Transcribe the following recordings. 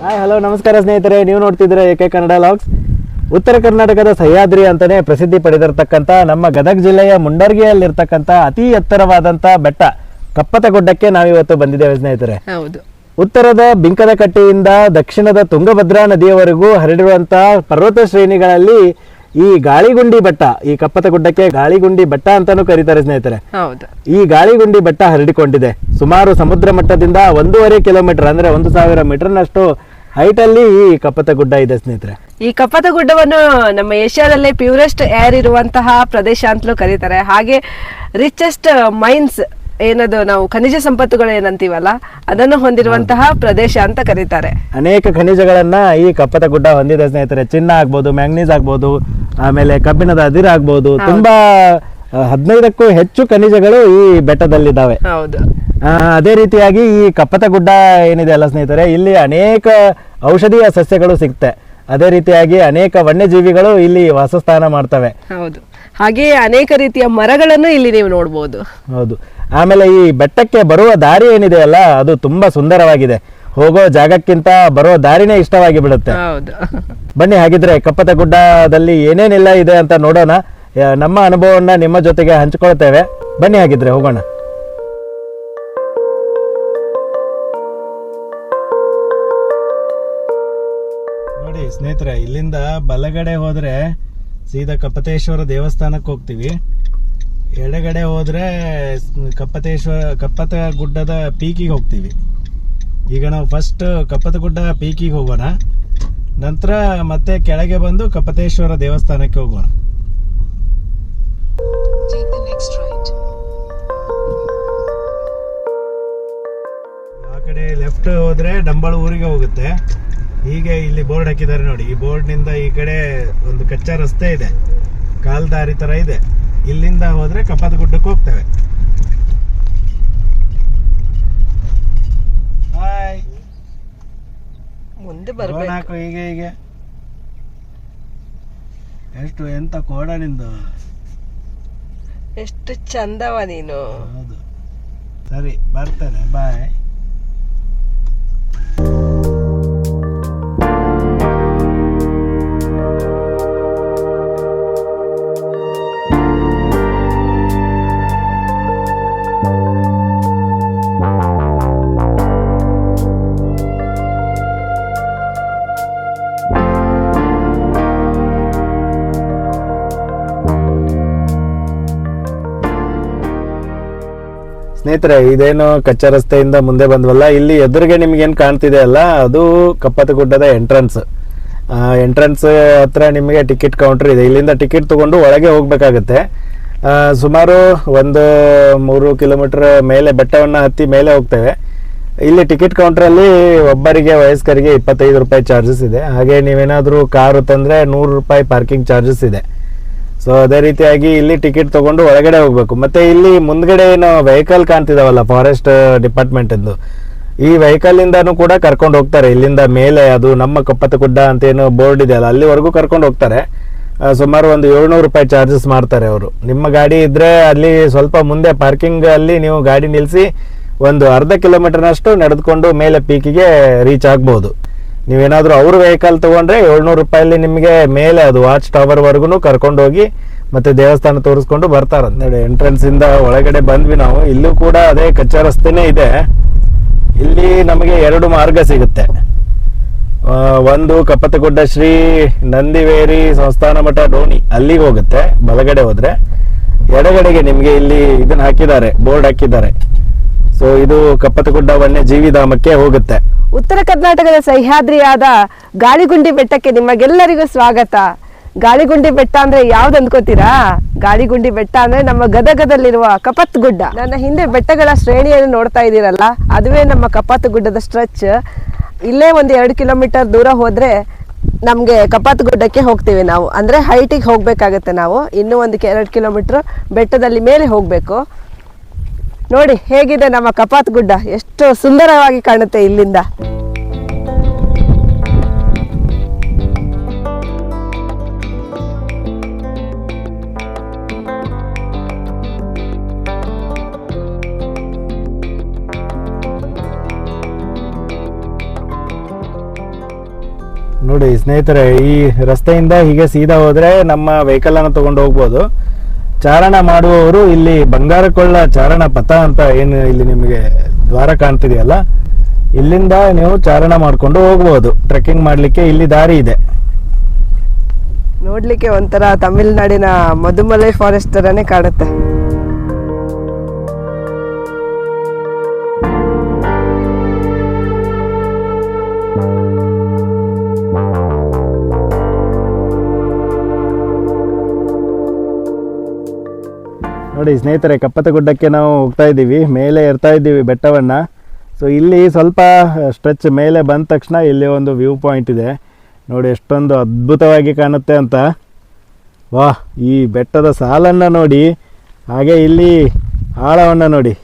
Hi hello ನಮಸ್ಕಾರ ಸ್ನೇಹಿತರೆ, ನೀವು ನೋಡ್ತಿದ್ರೆ ಏಕೆ ಕನ್ನಡ ಲಾಗ್ಸ್. ಉತ್ತರ ಕರ್ನಾಟಕದ ಸಹ್ಯಾದ್ರಿ ಅಂತಾನೆ ಪ್ರಸಿದ್ಧಿ ಪಡೆದಿರ್ತಕ್ಕಂಥ ನಮ್ಮ ಗದಗ ಜಿಲ್ಲೆಯ ಮುಂಡರ್ಗಿಯಲ್ಲಿರ್ತಕ್ಕಂಥ ಅತಿ ಎತ್ತರವಾದಂಥ ಬೆಟ್ಟ ಕಪ್ಪತಗುಡ್ಡಕ್ಕೆ ನಾವಿವತ್ತು ಬಂದಿದ್ದೇವೆ ಸ್ನೇಹಿತರೆ. ಹೌದು, ಉತ್ತರದ ಬಿಂಕದಕಟ್ಟೆಯಿಂದ ದಕ್ಷಿಣದ ತುಂಗಭದ್ರಾ ನದಿಯವರೆಗೂ ಹರಡಿರುವಂತಹ ಪರ್ವತ ಶ್ರೇಣಿಗಳಲ್ಲಿ ಈ ಗಾಳಿಗುಂಡಿ ಬೆಟ್ಟ, ಈ ಕಪ್ಪತಗುಡ್ಡಕ್ಕೆ ಗಾಳಿಗುಂಡಿ ಬೆಟ್ಟ ಅಂತಾನೂ ಕರೀತಾರೆ ಸ್ನೇಹಿತರೆ. ಹೌದು. ಈ ಗಾಳಿಗುಂಡಿ ಬೆಟ್ಟ ಹರಡಿಕೊಂಡಿದೆ ಸುಮಾರು ಸಮುದ್ರ ಮಟ್ಟದಿಂದ 1.5 ಕಿಲೋಮೀಟರ್ ಅಂದ್ರೆ 1000 ಮೀಟರ್ನಷ್ಟು ಹೈಟ್ ಅಲ್ಲಿ ಈ ಕಪ್ಪತಗುಡ್ಡ ಇದೆ ಸ್ನೇಹಿತರೆ. ಈ ಕಪ್ಪತಗುಡ್ಡವನ್ನು ನಮ್ಮ ಏಷ್ಯಾದಲ್ಲೇ ಪ್ಯೂರೆಸ್ಟ್ ಏರ್ ಇರುವಂತಹ ಪ್ರದೇಶ ಅಂತಲೂ ಕರೀತಾರೆ. ಹಾಗೆ ರಿಚೆಸ್ಟ್ ಮೈನ್ಸ್ ಏನದು ನಾವು ಖನಿಜ ಸಂಪತ್ತುಗಳು ಏನಂತೀವಲ್ಲ ಅದನ್ನು ಹೊಂದಿರುವಂತಹ ಪ್ರದೇಶ ಅಂತ ಕರೀತಾರೆ. ಅನೇಕ ಖನಿಜಗಳನ್ನ ಈ ಕಪ್ಪತಗುಡ್ಡ ಹೊಂದಿದೆ ಸ್ನೇಹಿತರೆ. ಚಿನ್ನ ಆಗ್ಬೋದು, ಮ್ಯಾಂಗ್ನೀಸ್ ಆಗ್ಬೋದು, ಆಮೇಲೆ ಕಬ್ಬಿಣದ ಅದಿರು ಆಗ್ಬೋದು, ತುಂಬಾ 15ಕ್ಕೂ ಹೆಚ್ಚು ಖನಿಜಗಳು ಈ ಬೆಟ್ಟದಲ್ಲಿದ್ದಾವೆ. ಹೌದು. ಅದೇ ರೀತಿಯಾಗಿ ಈ ಕಪ್ಪತಗುಡ್ಡ ಏನಿದೆ ಅಲ್ಲ ಸ್ನೇಹಿತರೆ, ಇಲ್ಲಿ ಅನೇಕ ಔಷಧೀಯ ಸಸ್ಯಗಳು ಸಿಗುತ್ತೆ. ಅದೇ ರೀತಿಯಾಗಿ ಅನೇಕ ವನ್ಯಜೀವಿಗಳು ಇಲ್ಲಿ ವಾಸಸ್ಥಾನ ಮಾಡ್ತವೆ. ಹೌದು, ಹಾಗೆ ಅನೇಕ ರೀತಿಯ ಮರಗಳನ್ನು ಇಲ್ಲಿ ನೀವು ನೋಡಬಹುದು. ಹೌದು. ಆಮೇಲೆ ಈ ಬೆಟ್ಟಕ್ಕೆ ಬರುವ ದಾರಿ ಏನಿದೆ ಅಲ್ಲ, ಅದು ತುಂಬಾ ಸುಂದರವಾಗಿದೆ. ಹೋಗೋ ಜಾಗಕ್ಕಿಂತ ಬರೋ ದಾರಿನೇ ಇಷ್ಟವಾಗಿ ಬಿಡುತ್ತೆ. ಹೌದು. ಬನ್ನಿ ಹಾಗಿದ್ರೆ ಕಪ್ಪತಗುಡ್ಡದಲ್ಲಿ ಏನೇನೆಲ್ಲ ಇದೆ ಅಂತ ನೋಡೋಣ. ನಮ್ಮ ಅನುಭವವನ್ನ ನಿಮ್ಮ ಜೊತೆಗೆ ಹಂಚಿಕೊಳ್ತೇವೆ. ಬನ್ನಿ ಹಾಗಿದ್ರೆ ಹೋಗೋಣ. ನೋಡಿ ಸ್ನೇಹಿತರೆ, ಇಲ್ಲಿಂದ ಬಲಗಡೆ ಹೋದ್ರೆ ಸೀದಾ ಕಪ್ಪತೇಶ್ವರ ದೇವಸ್ಥಾನಕ್ಕೆ ಹೋಗ್ತೀವಿ. ಎಡಗಡೆ ಹೋದ್ರೆ ಕಪ್ಪತ ಗುಡ್ಡದ ಪೀಕಿಗೆ ಹೋಗ್ತೀವಿ. ಈಗ ನಾವು ಫಸ್ಟ್ ಕಪ್ಪತಗುಡ್ಡ ಪೀಕಿಗೆ ಹೋಗೋಣ, ನಂತರ ಮತ್ತೆ ಕೆಳಗೆ ಬಂದು ಕಪ್ಪತೇಶ್ವರ ದೇವಸ್ಥಾನಕ್ಕೆ ಹೋಗೋಣ. ಆ ಕಡೆ ಲೆಫ್ಟ್ ಹೋದ್ರೆ ಡಂಬಳ ಊರಿಗೆ ಹೋಗುತ್ತೆ. ಹೀಗೆ ಇಲ್ಲಿ ಬೋರ್ಡ್ ಹಾಕಿದ್ದಾರೆ ನೋಡಿ. ಈ ಬೋರ್ಡ್ ನಿಂದ ಈ ಕಡೆ ಒಂದು ಕಚ್ಚಾ ರಸ್ತೆ ಇದೆ, ಕಾಲ್ದಾರಿ ತರ ಇದೆ. ಇಲ್ಲಿಂದ ಹೋದ್ರೆ ಕಪ್ಪತಗುಡ್ಡಕ್ಕೆ ಹೋಗ್ತೇವೆ. ಹಾಯ್, ಮುಂದೆ ಬರಬೇಕು. ಹೀಗೆ ಹೀಗೆ ಎಷ್ಟು ಎಂತ ಕೋಡ ನಿಂದು, ಎಷ್ಟು ಚಂದವ ನೀನು. ಹೌದು, ಸರಿ ಬರ್ತೇನೆ, ಬಾಯ್. ಸ್ನೇಹಿತರೆ, ಇದೇನು ಕಚ್ಚಾ ರಸ್ತೆಯಿಂದ ಮುಂದೆ ಬಂದ್ವಲ್ಲ, ಇಲ್ಲಿ ಎದುರಿಗೆ ನಿಮ್ಗೆ ಏನ್ ಕಾಣ್ತಿದೆ ಅಲ್ಲ, ಅದು ಕಪ್ಪತಗುಡ್ಡದ ಎಂಟ್ರೆನ್ಸ್. ಎಂಟ್ರೆನ್ಸ್ ಹತ್ರ ನಿಮಗೆ ಟಿಕೆಟ್ ಕೌಂಟರ್ ಇದೆ. ಇಲ್ಲಿಂದ ಟಿಕೆಟ್ ತಗೊಂಡು ಒಳಗೆ ಹೋಗ್ಬೇಕಾಗತ್ತೆ. ಸುಮಾರು 3 ಕಿಲೋಮೀಟರ್ ಮೇಲೆ ಬೆಟ್ಟವನ್ನ ಹತ್ತಿ ಮೇಲೆ ಹೋಗ್ತೇವೆ. ಇಲ್ಲಿ ಟಿಕೆಟ್ ಕೌಂಟರ್ ಅಲ್ಲಿ ಒಬ್ಬರಿಗೆ ವಯಸ್ಕರಿಗೆ 25 ರೂಪಾಯಿ ಚಾರ್ಜಸ್ ಇದೆ. ಹಾಗೆ ನೀವೇನಾದ್ರೂ ಕಾರು ತಂದ್ರೆ 100 ರೂಪಾಯಿ ಪಾರ್ಕಿಂಗ್ ಚಾರ್ಜಸ್ ಇದೆ. ಸೊ ಅದೇ ರೀತಿಯಾಗಿ ಇಲ್ಲಿ ಟಿಕೆಟ್ ತಗೊಂಡು ಒಳಗಡೆ ಹೋಗ್ಬೇಕು. ಮತ್ತೆ ಇಲ್ಲಿ ಮುಂದ್ಗಡೆ ಏನು ವೆಹಿಕಲ್ ಕಾಣ್ತಿದಾವಲ್ಲ, ಫಾರೆಸ್ಟ್ ಡಿಪಾರ್ಟ್ಮೆಂಟ್ ಎಂದು, ಈ ವೆಹಿಕಲ್ ಇಂದಾನು ಕೂಡ ಕರ್ಕೊಂಡು ಹೋಗ್ತಾರೆ. ಇಲ್ಲಿಂದ ಮೇಲೆ ಅದು ನಮ್ಮ ಕಪ್ಪತಗುಡ್ಡ ಅಂತ ಏನು ಬೋರ್ಡ್ ಇದೆ ಅಲ್ಲ, ಅಲ್ಲಿವರೆಗೂ ಕರ್ಕೊಂಡು ಹೋಗ್ತಾರೆ. ಸುಮಾರು 700 ರೂಪಾಯಿ ಚಾರ್ಜಸ್ ಮಾಡ್ತಾರೆ ಅವರು. ನಿಮ್ಮ ಗಾಡಿ ಇದ್ರೆ ಅಲ್ಲಿ ಸ್ವಲ್ಪ ಮುಂದೆ ಪಾರ್ಕಿಂಗ್ ಅಲ್ಲಿ ನೀವು ಗಾಡಿ ನಿಲ್ಲಿಸಿ ಒಂದು ಅರ್ಧ ಕಿಲೋಮೀಟರ್ನಷ್ಟು ನಡೆದುಕೊಂಡು ಮೇಲೆ ಪೀಕಿಗೆ ರೀಚ್ ಆಗ್ಬಹುದು. ನೀವೇನಾದ್ರೂ ಅವ್ರ ವೆಹಿಕಲ್ ತಗೊಂಡ್ರೆ 700 ರೂಪಾಯಲ್ಲಿ ನಿಮಗೆ ಮೇಲೆ ಅದು ವಾಚ್ ಟವರ್ ವರ್ಗು ಕರ್ಕೊಂಡು ಹೋಗಿ ಮತ್ತೆ ದೇವಸ್ಥಾನ ತೋರಿಸ್ಕೊಂಡು ಬರ್ತಾರಂತ. ಎಂಟ್ರೆನ್ಸ್ ಇಂದ ಒಳಗಡೆ ಬಂದ್ವಿ ನಾವು. ಇಲ್ಲೂ ಕೂಡ ಅದೇ ಕಚ್ಚಾ ರಸ್ತೆನೇ ಇದೆ. ಇಲ್ಲಿ ನಮಗೆ 2 ಮಾರ್ಗ ಸಿಗುತ್ತೆ. ಒಂದು ಕಪ್ಪತಗುಡ್ಡ ಶ್ರೀ ನಂದಿವೇರಿ ಸಂಸ್ಥಾನ ಮಠ ಡೋಣಿ, ಅಲ್ಲಿಗೆ ಹೋಗುತ್ತೆ ಬಲಗಡೆ ಹೋದ್ರೆ. ಎಡಗಡೆಗೆ ನಿಮ್ಗೆ ಇಲ್ಲಿ ಇದನ್ನ ಹಾಕಿದ್ದಾರೆ, ಬೋರ್ಡ್ ಹಾಕಿದ್ದಾರೆ. ಸೊ ಇದು ಕಪ್ಪತಗುಡ್ಡ ವನ್ಯಜೀವಿ ಧಾಮಕ್ಕೆ ಹೋಗುತ್ತೆ. ಉತ್ತರ ಕರ್ನಾಟಕದ ಸಹ್ಯಾದ್ರಿಯಾದ ಗಾಳಿಗುಂಡಿ ಬೆಟ್ಟಕ್ಕೆ ನಿಮಗೆಲ್ಲರಿಗೂ ಸ್ವಾಗತ. ಗಾಳಿಗುಂಡಿ ಬೆಟ್ಟ ಅಂದ್ರೆ ಯಾವ್ದು ಅಂದ್ಕೋತೀರಾ? ಗಾಳಿಗುಂಡಿ ಬೆಟ್ಟ ಅಂದ್ರೆ ನಮ್ಮ ಗದಗದಲ್ಲಿರುವ ಕಪ್ಪತಗುಡ್ಡ. ನನ್ನ ಹಿಂದೆ ಬೆಟ್ಟಗಳ ಶ್ರೇಣಿಯನ್ನು ನೋಡ್ತಾ ಇದ್ದೀರಲ್ಲ, ಅದುವೇ ನಮ್ಮ ಕಪ್ಪತಗುಡ್ಡದ ಸ್ಟ್ರೆಚ್. ಇಲ್ಲೇ ಒಂದು 2 ಕಿಲೋಮೀಟರ್ ದೂರ ಹೋದ್ರೆ ನಮ್ಗೆ ಕಪ್ಪತಗುಡ್ಡಕ್ಕೆ ಹೋಗ್ತೀವಿ ನಾವು. ಅಂದ್ರೆ ಹೈಟಿಗೆ ಹೋಗ್ಬೇಕಾಗತ್ತೆ ನಾವು. ಇನ್ನೂ 2 ಕಿಲೋಮೀಟರ್ ಬೆಟ್ಟದಲ್ಲಿ ಮೇಲೆ ಹೋಗ್ಬೇಕು. ನೋಡಿ ಹೇಗಿದೆ ನಮ್ಮ ಕಪ್ಪತಗುಡ್ಡ, ಎಷ್ಟು ಸುಂದರವಾಗಿ ಕಾಣುತ್ತೆ ಇಲ್ಲಿಂದ. ನೋಡಿ ಸ್ನೇಹಿತರೆ, ಈ ರಸ್ತೆಯಿಂದ ಹೀಗೆ ಸೀದಾ ಹೋದ್ರೆ ನಮ್ಮ ವೆಹಿಕಲ್ ಅನ್ನು ತಗೊಂಡು ಹೋಗ್ಬೋದು. ಚಾರಣ ಮಾಡುವವರು ಇಲ್ಲಿ ಬಂಗಾರಕೊಳ್ಳ ಚಾರಣ ಪಥ ಅಂತ ಏನು ಇಲ್ಲಿ ನಿಮಗೆ ದ್ವಾರ ಕಾಣ್ತಿದೆಯಲ್ಲ, ಇಲ್ಲಿಂದ ನೀವು ಚಾರಣ ಮಾಡ್ಕೊಂಡು ಹೋಗ್ಬೋದು. ಟ್ರೆಕ್ಕಿಂಗ್ ಮಾಡ್ಲಿಕ್ಕೆ ಇಲ್ಲಿ ದಾರಿ ಇದೆ. ನೋಡ್ಲಿಕ್ಕೆ ಒಂಥರ ತಮಿಳ್ನಾಡಿನ ಮಧುಮಲೈ ಫಾರೆಸ್ಟ್ ತರನೇ ಕಾಣುತ್ತೆ. ನೋಡಿ ಸ್ನೇಹಿತರೆ, ಕಪ್ಪತ್ತಗುಡ್ಡಕ್ಕೆ ನಾವು ಹೋಗ್ತಾ ಇದ್ದೀವಿ. ಮೇಲೆ ಏರ್ತಾ ಇದ್ದೀವಿ ಬೆಟ್ಟವನ್ನು. ಸೊ ಇಲ್ಲಿ ಸ್ವಲ್ಪ ಸ್ಟ್ರೆಚ್ ಮೇಲೆ ಬಂದ ತಕ್ಷಣ ಇಲ್ಲಿ ಒಂದು ವ್ಯೂ ಪಾಯಿಂಟ್ ಇದೆ. ನೋಡಿ ಎಷ್ಟೊಂದು ಅದ್ಭುತವಾಗಿ ಕಾಣುತ್ತೆ ಅಂತ. ವಾಹ್, ಈ ಬೆಟ್ಟದ ಸಾಲನ್ನು ನೋಡಿ, ಹಾಗೆ ಇಲ್ಲಿ ಆಳವನ್ನು ನೋಡಿ.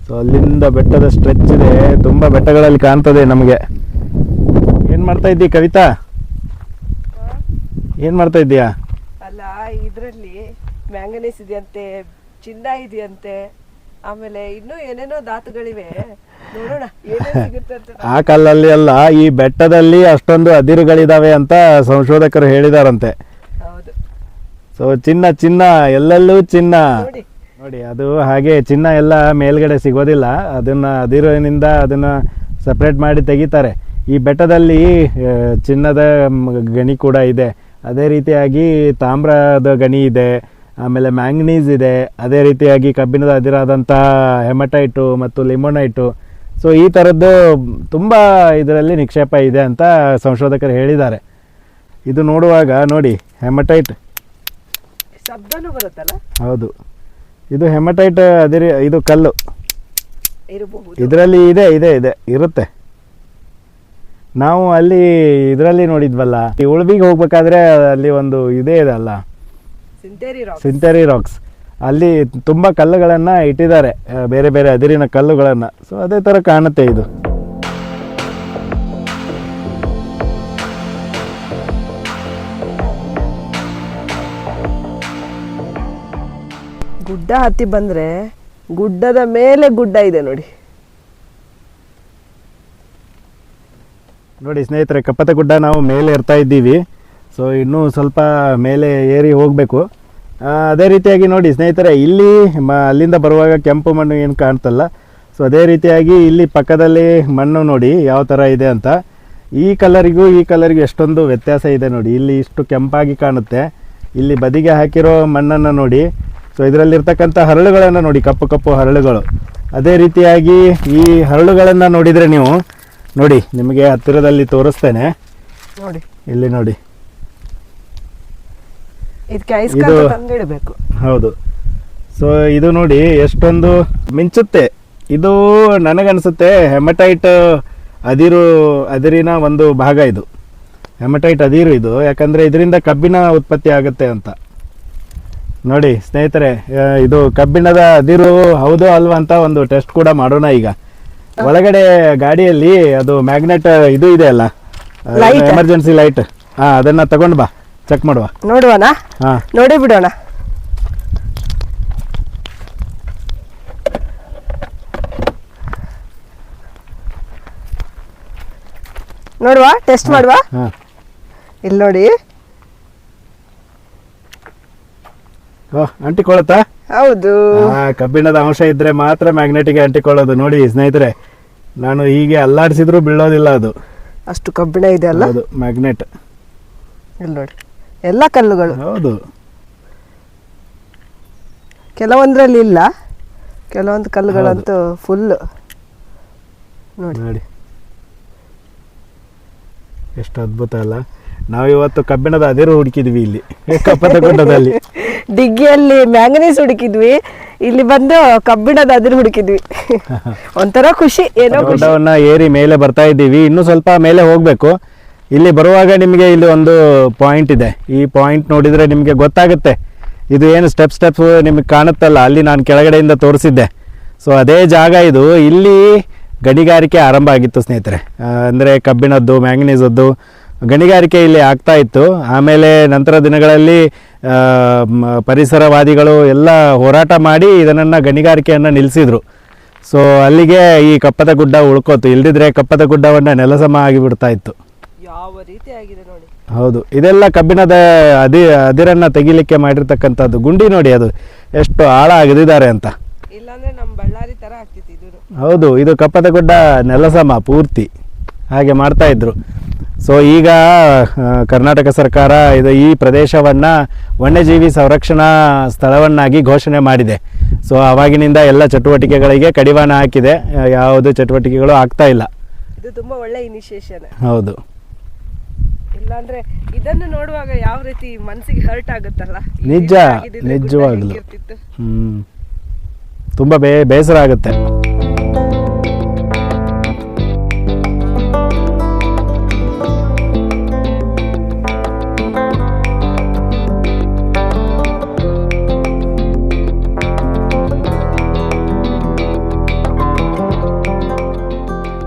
ಸೊ ಅಲ್ಲಿಂದ ಬೆಟ್ಟದ ಸ್ಟ್ರೆಚ್ ಇದೆ, ತುಂಬ ಬೆಟ್ಟಗಳಲ್ಲಿ ಕಾಣ್ತದೆ ನಮಗೆ. ಏನು ಮಾಡ್ತಾ ಇದ್ದೀ ಕವಿತಾ? ಏನು ಮಾಡ್ತಾ ಇದ್ದೀಯಾ? ಅಲ್ಲ, ಇದರಲ್ಲಿ ಮ್ಯಾಂಗನೀಸ್ ಇದೆಯಂತೆ, ಚಿನ್ನ ಇದೆಯಂತೆ, ಆಮೇಲೆ ಇನ್ನೂ ಏನೇನೋ ಧಾತುಗಳಿವೆ. ನೋಡೋಣ ಏನೇನು ಸಿಗುತ್ತೆ ಅಂತ. ಆ ಕಲ್ಲಲ್ಲಿ ಅಲ್ಲ, ಈ ಬೆಟ್ಟದಲ್ಲಿ ಅಷ್ಟೊಂದು ಅದಿರುಗಳಿದಾವೆ ಅಂತ ಸಂಶೋಧಕರು ಹೇಳಿದಾರಂತೆ. ಹೌದು. ಸೊ ಚಿನ್ನ ಎಲ್ಲೆಲ್ಲೂ ಚಿನ್ನ. ನೋಡಿ ನೋಡಿ, ಅದು ಹಾಗೆ ಚಿನ್ನ ಎಲ್ಲ ಮೇಲ್ಗಡೆ ಸಿಗೋದಿಲ್ಲ. ಅದನ್ನ ಅದಿರಿನಿಂದ ಅದನ್ನ ಸಪ್ರೇಟ್ ಮಾಡಿ ತೆಗಿತಾರೆ. ಈ ಬೆಟ್ಟದಲ್ಲಿ ಚಿನ್ನದ ಗಣಿ ಕೂಡ ಇದೆ. ಅದೇ ರೀತಿಯಾಗಿ ತಾಮ್ರದ ಗಣಿ ಇದೆ, ಆಮೇಲೆ ಮ್ಯಾಂಗನೀಸ್ ಇದೆ, ಅದೇ ರೀತಿಯಾಗಿ ಕಬ್ಬಿಣದ ಅದಿರಾದಂಥ ಹೆಮಟೈಟು ಮತ್ತು ಲಿಮೊನೈಟು. ಸೊ ಈ ಥರದ್ದು ತುಂಬ ಇದರಲ್ಲಿ ನಿಕ್ಷೇಪ ಇದೆ ಅಂತ ಸಂಶೋಧಕರು ಹೇಳಿದ್ದಾರೆ. ಇದು ನೋಡುವಾಗ ನೋಡಿ, ಹೆಮಟೈಟ್ ಶಬ್ದನೂ ಬರುತ್ತಲ್ಲ. ಹೌದು, ಇದು ಹೆಮಟೈಟ್ ಅದಿರಿ, ಇದು ಕಲ್ಲು ಇರಬಹುದು. ಇದರಲ್ಲಿ ಇದೆ ಇರುತ್ತೆ. ನಾವು ಅಲ್ಲಿ ಇದರಲ್ಲಿ ನೋಡಿದ್ವಲ್ಲ, ಈ ಉಳ್ಬಿಗೆ ಹೋಗ್ಬೇಕಾದ್ರೆ ಅಲ್ಲಿ ಒಂದು ಇದೇ ಇದೆ ಅಲ್ಲ, ಸಿಂತೆರಿ ರಾಕ್ಸ್. ಅಲ್ಲಿ ತುಂಬ ಕಲ್ಲುಗಳನ್ನು ಇಟ್ಟಿದ್ದಾರೆ, ಬೇರೆ ಬೇರೆ ಅದಿರಿನ ಕಲ್ಲುಗಳನ್ನು. ಸೊ ಅದೇ ಥರ ಕಾಣುತ್ತೆ ಇದು. ಗುಡ್ಡ ಹತ್ತಿ ಬಂದ್ರೆ ಗುಡ್ಡದ ಮೇಲೆ ಗುಡ್ಡ ಇದೆ ನೋಡಿ. ನೋಡಿ ಸ್ನೇಹಿತರೆ, ಕಪ್ಪತ್ತಗುಡ್ಡ ನಾವು ಮೇಲೆ ಇರ್ತಾ ಇದ್ದೀವಿ. ಸೊ ಇನ್ನೂ ಸ್ವಲ್ಪ ಮೇಲೆ ಏರಿ ಹೋಗಬೇಕು. ಅದೇ ರೀತಿಯಾಗಿ ನೋಡಿ ಸ್ನೇಹಿತರೆ, ಇಲ್ಲಿ ಅಲ್ಲಿಂದ ಬರುವಾಗ ಕೆಂಪು ಮಣ್ಣು ಏನು ಕಾಣ್ತಲ್ಲ, ಸೊ ಅದೇ ರೀತಿಯಾಗಿ ಇಲ್ಲಿ ಪಕ್ಕದಲ್ಲಿ ಮಣ್ಣು ನೋಡಿ ಯಾವ ಥರ ಇದೆ ಅಂತ. ಈ ಕಲರಿಗೂ ಎಷ್ಟೊಂದು ವ್ಯತ್ಯಾಸ ಇದೆ ನೋಡಿ. ಇಲ್ಲಿ ಇಷ್ಟು ಕೆಂಪಾಗಿ ಕಾಣುತ್ತೆ. ಇಲ್ಲಿ ಬದಿಗೆ ಹಾಕಿರೋ ಮಣ್ಣನ್ನು ನೋಡಿ. ಸೊ ಇದರಲ್ಲಿರ್ತಕ್ಕಂಥ ಹರಳುಗಳನ್ನು ನೋಡಿ, ಕಪ್ಪು ಹರಳುಗಳು. ಅದೇ ರೀತಿಯಾಗಿ ಈ ಹರಳುಗಳನ್ನು ನೋಡಿದರೆ ನೀವು ನೋಡಿ, ನಿಮಗೆ ಹತ್ತಿರದಲ್ಲಿ ತೋರಿಸ್ತೇನೆ ನೋಡಿ. ಇಲ್ಲಿ ನೋಡಿ, ಇದಕ್ಕೆ ಹೌದು. ಸೊ ಇದು ನೋಡಿ ಎಷ್ಟೊಂದು ಮಿಂಚುತ್ತೆ. ಇದು ನನಗನ್ಸುತ್ತೆ ಹೆಮಟೈಟ್ ಅದಿರಿನ ಒಂದು ಭಾಗ ಇದು. ಹೆಮಟೈಟ್ ಅದಿರು ಇದು, ಯಾಕಂದರೆ ಇದರಿಂದ ಕಬ್ಬಿಣ ಉತ್ಪತ್ತಿ ಆಗುತ್ತೆ ಅಂತ. ನೋಡಿ ಸ್ನೇಹಿತರೆ, ಇದು ಕಬ್ಬಿಣದ ಅದಿರು ಹೌದು ಅಲ್ವಾ ಅಂತ ಒಂದು ಟೆಸ್ಟ್ ಕೂಡ ಮಾಡೋಣ ಈಗ. ಒಳಗಡೆ ಗಾಡಿಯಲ್ಲಿ ಅದು ಮ್ಯಾಗ್ನೆಟ್ ಇದು ಇದೆ ಅಲ್ಲ, ಎಮರ್ಜೆನ್ಸಿ ಲೈಟ್, ಅದನ್ನ ತಗೊಂಡು ಬಾ, ಚೆಕ್ ಮಾಡುವ. ನೋಡುವಣ, ನೋಡಿ ಬಿಡೋಣ. ನೋಡುವ, ಟೆಸ್ಟ್ ಮಾಡುವ. ಇಲ್ಲಿ ನೋಡಿ, ಅಂಟಿಕೊಳ್ಳುತ್ತಾ? ಹೌದು, ಕಬ್ಬಿಣದ ಅಂಶ ಇದ್ರೆ ಮಾತ್ರ ಮ್ಯಾಗ್ನೆಟಿಗೆ ಅಂಟಿಕೊಳ್ಳೋದು. ನೋಡಿ ಸ್ನೇಹಿತರೆ, ನಾನು ಹೀಗೆ ಅಲ್ಲಾಡಿಸಿದ್ರು ಬೀಳೋದಿಲ್ಲ, ಅದು ಅಷ್ಟು ಕಬ್ಬಿಣ ಇದೆ ಅಲ್ಲ. ಹೌದು, ಮ್ಯಾಗ್ನೆಟ್. ಇಲ್ಲಿ ನೋಡಿ, ಎಲ್ಲ ಕಲ್ಲುಗಳು. ಹೌದು, ಕೆಲವೊಂದ್ರಲ್ಲಿ ಇಲ್ಲ, ಕೆಲವೊಂದು ಕಲ್ಲುಗಳಂತೂ ಫುಲ್. ನೋಡಿ ಎಷ್ಟು ಅದ್ಭುತ ಅಲ್ಲ. ನಾವಿವತ್ತು ಕಬ್ಬಿಣದ ಅದಿರು ಹುಡುಕಿದ್ವಿ ಇಲ್ಲಿ ಕಪ್ಪತ್ತಗುಡ್ಡದಲ್ಲಿ. ಡಿಗ್ಗಿಯಲ್ಲಿ ಮ್ಯಾಂಗನೀಸ್ ಹುಡುಕಿದ್ವಿ, ಇಲ್ಲಿ ಬಂದು ಕಬ್ಬಿಣದ ಅದಿರು ಹುಡುಕಿದ್ವಿ. ಒಂಥರ ಖುಷಿ, ಏನೋ ಗುಡ್ಡವನ್ನ ಏರಿ ಮೇಲೆ ಬರ್ತಾ ಇದ್ದೀವಿ. ಇನ್ನು ಸ್ವಲ್ಪ ಮೇಲೆ ಹೋಗ್ಬೇಕು. ಇಲ್ಲಿ ಬರುವಾಗ ನಿಮಗೆ ಇಲ್ಲಿ ಒಂದು ಪಾಯಿಂಟ್ ಇದೆ. ಈ ಪಾಯಿಂಟ್ ನೋಡಿದ್ರೆ ನಿಮಗೆ ಗೊತ್ತಾಗುತ್ತೆ. ಇದು ಏನು ಸ್ಟೆಪ್ಸ್ ನಿಮಗೆ ಕಾಣುತ್ತಲ್ಲ, ಅಲ್ಲಿ ನಾನು ಕೆಳಗಡೆಯಿಂದ ತೋರಿಸಿದ್ದೆ. ಸೊ ಅದೇ ಜಾಗ ಇದು. ಇಲ್ಲಿ ಗಣಿಗಾರಿಕೆ ಆರಂಭ ಆಗಿತ್ತು ಸ್ನೇಹಿತರೆ. ಅಂದರೆ ಕಬ್ಬಿಣದ್ದು, ಮ್ಯಾಂಗನೀಸದ್ದು ಗಣಿಗಾರಿಕೆ ಇಲ್ಲಿ ಆಗ್ತಾ ಇತ್ತು. ಆಮೇಲೆ ನಂತರ ದಿನಗಳಲ್ಲಿ ಪರಿಸರವಾದಿಗಳು ಎಲ್ಲ ಹೋರಾಟ ಮಾಡಿ ಇದನ್ನು ಗಣಿಗಾರಿಕೆಯನ್ನು ನಿಲ್ಲಿಸಿದರು. ಸೊ ಅಲ್ಲಿಗೆ ಈ ಕಪ್ಪದ ಗುಡ್ಡ ಉಳ್ಕೋತು, ಇಲ್ದಿದ್ರೆ ಕಪ್ಪದ ಗುಡ್ಡವನ್ನು ನೆಲಸಮ ಆಗಿಬಿಡ್ತಾ ಇತ್ತು. ಯಾವ ರೀತಿ ಆಗಿದೆ ನೋಡಿ. ಹೌದು, ಇದೆಲ್ಲ ಕಬ್ಬಿಣದ ಅದಿರನ್ನು ತೆಗಿಲಿಕ್ಕೆ ಮಾಡಿರ್ತಕ್ಕಂಥದ್ದು. ಗುಂಡಿ ನೋಡಿ ಅದು ಎಷ್ಟು ಆಳ ಅಗದಿದ್ದಾರೆ ಅಂತ. ಇಲ್ಲಾಂದ್ರೆ ನಮ್ಮ ಬಳ್ಳಾರಿ ತರ ಆಗ್ತಿತ್ತು ಇದು. ಹೌದು, ಇದು ಕಪ್ಪದ ಗುಡ್ಡ ನೆಲಸಮ ಪೂರ್ತಿ ಹಾಗೆ ಮಾಡ್ತಾ ಇದ್ರು. ಸೊ ಈಗ ಕರ್ನಾಟಕ ಸರ್ಕಾರ ಈ ಪ್ರದೇಶವನ್ನು ವನ್ಯಜೀವಿ ಸಂರಕ್ಷಣಾ ಸ್ಥಳವನ್ನಾಗಿ ಘೋಷಣೆ ಮಾಡಿದೆ. ಸೊ ಆವಾಗಿನಿಂದ ಎಲ್ಲ ಚಟುವಟಿಕೆಗಳಿಗೆ ಕಡಿವಾಣ ಹಾಕಿದೆ, ಯಾವುದು ಚಟುವಟಿಕೆಗಳು ಆಗ್ತಾ ಇಲ್ಲ. ಇದು ತುಂಬಾ ಒಳ್ಳೆ ಇನಿಷಿಯೇಷನ್. ಹೌದು, ಇಲ್ಲಾಂದ್ರೆ ಇದನ್ನು ನೋಡುವಾಗ ಯಾವ ರೀತಿ ಮನಸ್ಸಿಗೆ ಹರ್ಟ್ ಆಗುತ್ತಲ್ಲ. ನಿಜ, ನಿಜವಾಗ್ಲು ತುಂಬ ಬೇಸರ ಆಗುತ್ತೆ.